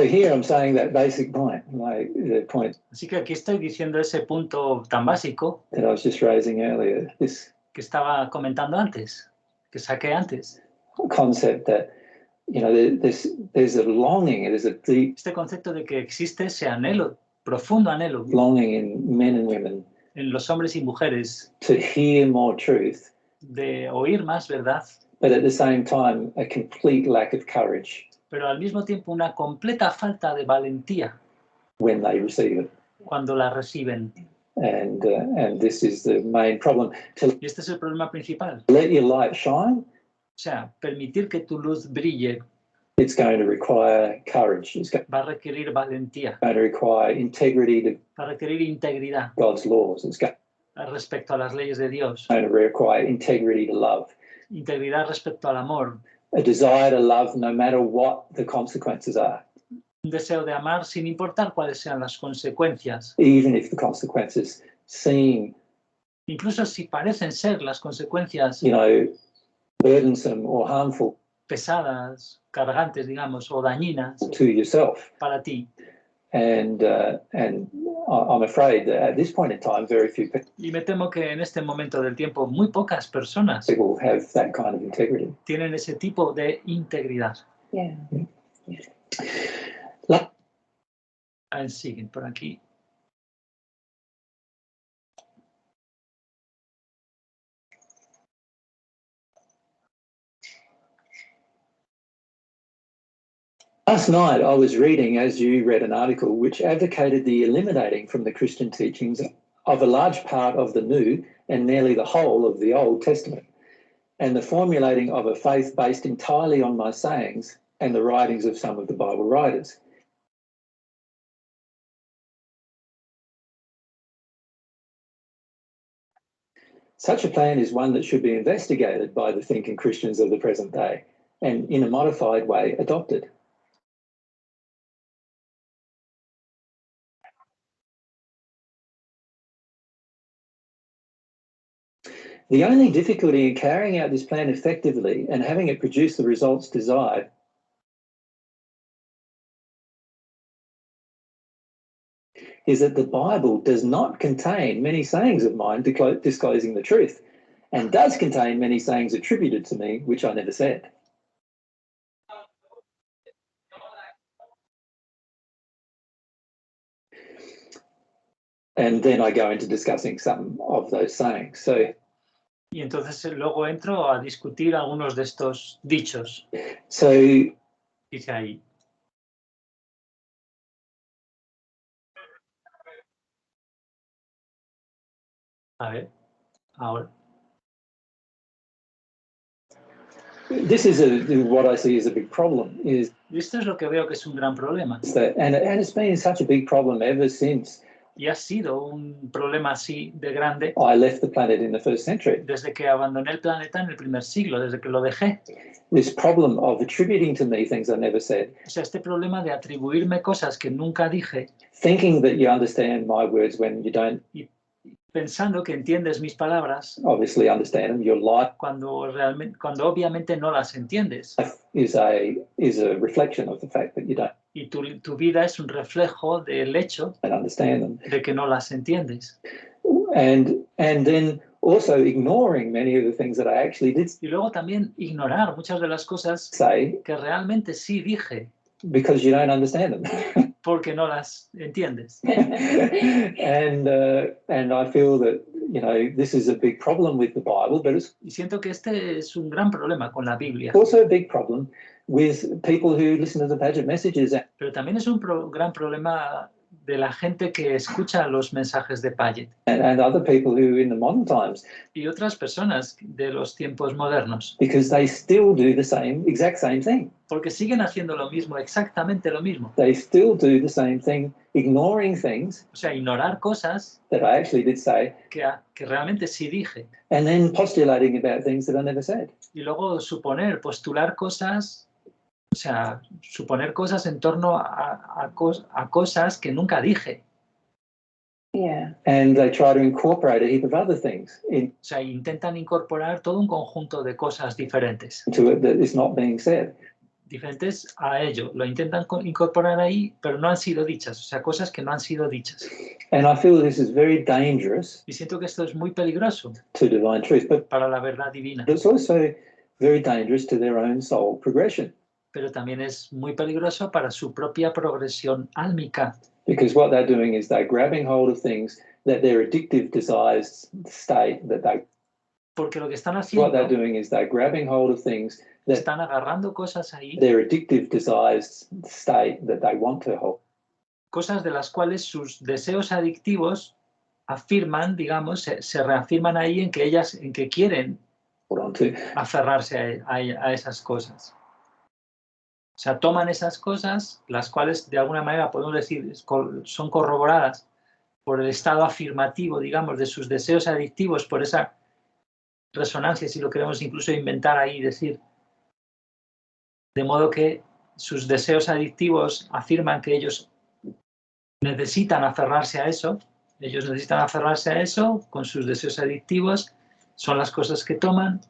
here I'm saying that basic point, the point. Así que aquí estoy diciendo ese punto tan básico that I was just raising earlier. This que estaba comentando antes, que saqué antes. Concept that, you know, there's a longing, there's a deep. Este concepto de que existe ese anhelo, profundo anhelo. Longing in men and women. En los hombres y mujeres. To hear more truth. De oír más verdad. But at the same time, a complete lack of courage. Pero al mismo tiempo una completa falta de valentía. When they receive it. Cuando la reciben. And this is the main problem. Y este es el problema principal. Let your light shine. O sea, permitir que tu luz brille. It's going to require courage. Va a requerir valentía. Going to require integrity to va a requerir integridad. God's laws. It's going respecto a las leyes de Dios. to require integrity to love. Integridad respecto al amor. A desire to love no matter what the consequences are. Un deseo de amar sin importar cuáles sean las consecuencias. Even if the consequences seem, incluso si parecen ser las consecuencias, you know, burdensome or harmful, pesadas, cargantes, digamos, o dañinas to yourself. Para ti. And I'm afraid that at this point in time, very few people. Y me temo que en este momento del tiempo muy pocas personas have that kind of integrity. Tienen ese tipo de integridad. Yeah. Siguen por aquí. Last night I was reading, as you read, an article which advocated the eliminating from the Christian teachings of a large part of the New and nearly the whole of the Old Testament, and the formulating of a faith based entirely on my sayings and the writings of some of the Bible writers. Such a plan is one that should be investigated by the thinking Christians of the present day and in a modified way adopted. The only difficulty in carrying out this plan effectively and having it produce the results desired is that the Bible does not contain many sayings of mine disclosing the truth, and does contain many sayings attributed to me, which I never said. And then I go into discussing some of those sayings. Y entonces luego entro a discutir algunos de estos dichos. Dice ahí. A ver, ahora. This is what I see as a big problem. Esto es lo que veo que es un gran problema. And it's been such a big problem ever since. Y ha sido un problema así de grande. I left the planet in the first century. Desde que abandoné el planeta en el primer siglo, desde que lo dejé. This problem of attributing to me things I never said. O sea, este problema de atribuirme cosas que nunca dije. Thinking that you understand my words when you don't. Y pensando que entiendes mis palabras. Obviously understand them. Your life. Cuando obviamente no las entiendes. Is a reflection of the fact that you don't. Y tu vida es un reflejo del hecho de que no las entiendes. And then also ignoring many of the things that I actually did. Y luego también ignorar muchas de las cosas que realmente sí dije. Because you don't understand them. Porque no las entiendes. And I feel that you know, this is a big problem with the Bible, but it's Y siento que este es un gran problema con la Biblia, also a big problem with people who listen to the Paget messages. pero también es un gran problema de la gente que escucha los mensajes de Paget And other people who in the modern times, y otras personas de los tiempos modernos, because they still do the exact same thing. porque siguen haciendo lo mismo, exactamente lo mismo. They still do the same thing, ignoring things O sea, ignorar cosas that I actually did say, que realmente sí dije. and then postulating about things that I never said. Y luego postular cosas, o sea, suponer cosas en torno a cosas que nunca dije. Yeah. And they try to incorporate a heap of other things O sea, intentan incorporar todo un conjunto de cosas diferentes. into it that is not being said. Diferentes a ello. Lo intentan incorporar ahí, pero no han sido dichas. O sea, cosas que no han sido dichas. And I feel this is very dangerous Y siento que esto es muy peligroso to divine truth, but para la verdad divina. it's also very dangerous to their own soul progression. Pero también es muy peligroso para su propia progresión álmica. Because what they're doing is they're grabbing hold of things that their addictive desires state that they. Porque lo que están What they're haciendo, doing is they're grabbing hold of things that están agarrando cosas ahí, their addictive desires state that they want to hold. cosas de las cuales sus deseos adictivos afirman, digamos, se reafirman ahí en que quieren On to. aferrarse a esas cosas. O sea, toman esas cosas, las cuales de alguna manera podemos decir son corroboradas por el estado afirmativo, digamos, de sus deseos adictivos, por esa resonancia, si lo queremos incluso inventar ahí, decir, de modo que sus deseos adictivos afirman que ellos necesitan aferrarse a eso, con sus deseos adictivos, son las cosas que toman,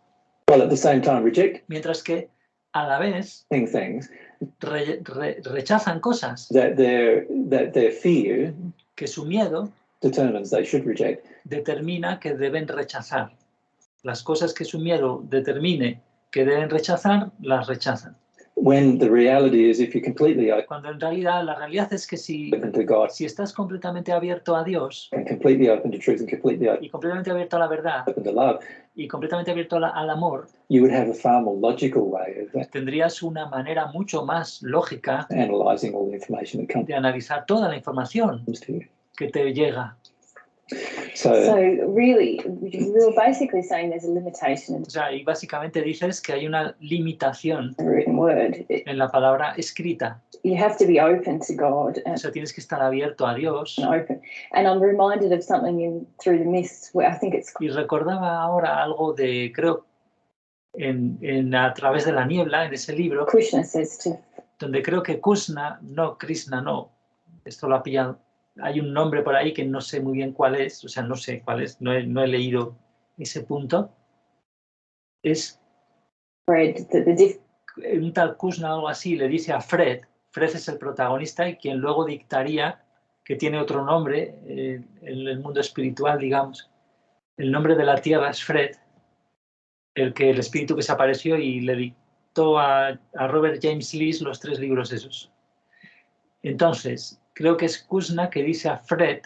While at the same time mientras que a la vez things rechazan cosas that their fear que su miedo determines they should reject. determina que deben rechazar. Las cosas que su miedo determine que deben rechazar, las rechazan. When the reality is, if you're completely Cuando en realidad, la realidad es que si open to God estás completamente abierto a Dios and completely open to truth and completely y completamente abierto a la verdad open to love, y completamente abierto al amor, you would have a far more logical way of tendrías una manera mucho más lógica analysing all the information that comes de analizar toda la información to you. que te llega. So really, we're basically saying there's a limitation in O sea, y básicamente dices que hay una limitación the written word. en la palabra escrita. You have to be open to God O sea, tienes que estar abierto a Dios. and open. And I'm reminded of something in Through the Mist, where I think it's Y recordaba ahora algo de, creo, A través de la niebla, en ese libro, Krishna says to donde creo que Krishna no, esto lo ha pillado. Hay un nombre por ahí que no sé muy bien cuál es, o sea, no sé cuál es, no he leído ese punto. Es Fred that un tal Krishna o algo así, le dice a Fred es el protagonista y quien luego dictaría, que tiene otro nombre en el mundo espiritual, digamos. El nombre de la tierra es Fred, el espíritu que se apareció y le dictó a Robert James Lees los 3 libros esos. Entonces, creo que es Krishna que dice a Fred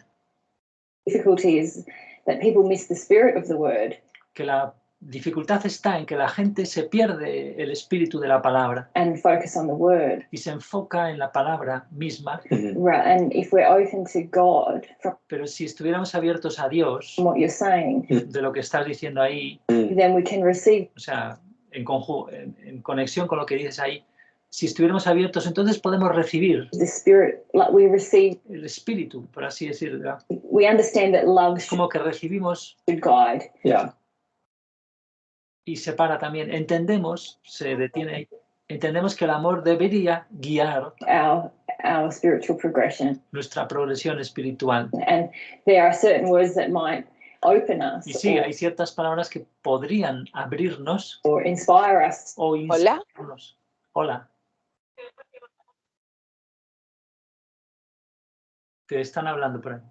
difficulty is that people miss the spirit of the word que la dificultad está en que la gente se pierde el espíritu de la palabra and focus on the word. y se enfoca en la palabra misma. Right, and if we're open to God from Pero si estuviéramos abiertos a Dios, what you're saying, de lo que estás diciendo ahí, then we can receive o sea, en conexión con lo que dices ahí, si estuviéramos abiertos, entonces podemos recibir the spirit, like we receive, el espíritu, por así decirlo. we understand that love Es como que recibimos should guide. Yeah. y separa también. Se detiene ahí, entendemos que el amor debería guiar Our spiritual progression. nuestra progresión espiritual. And there are certain words that might open us Y sí, hay ciertas palabras que podrían abrirnos or inspire us. o Hola. inspirarnos. Hola. Te están hablando por ahí.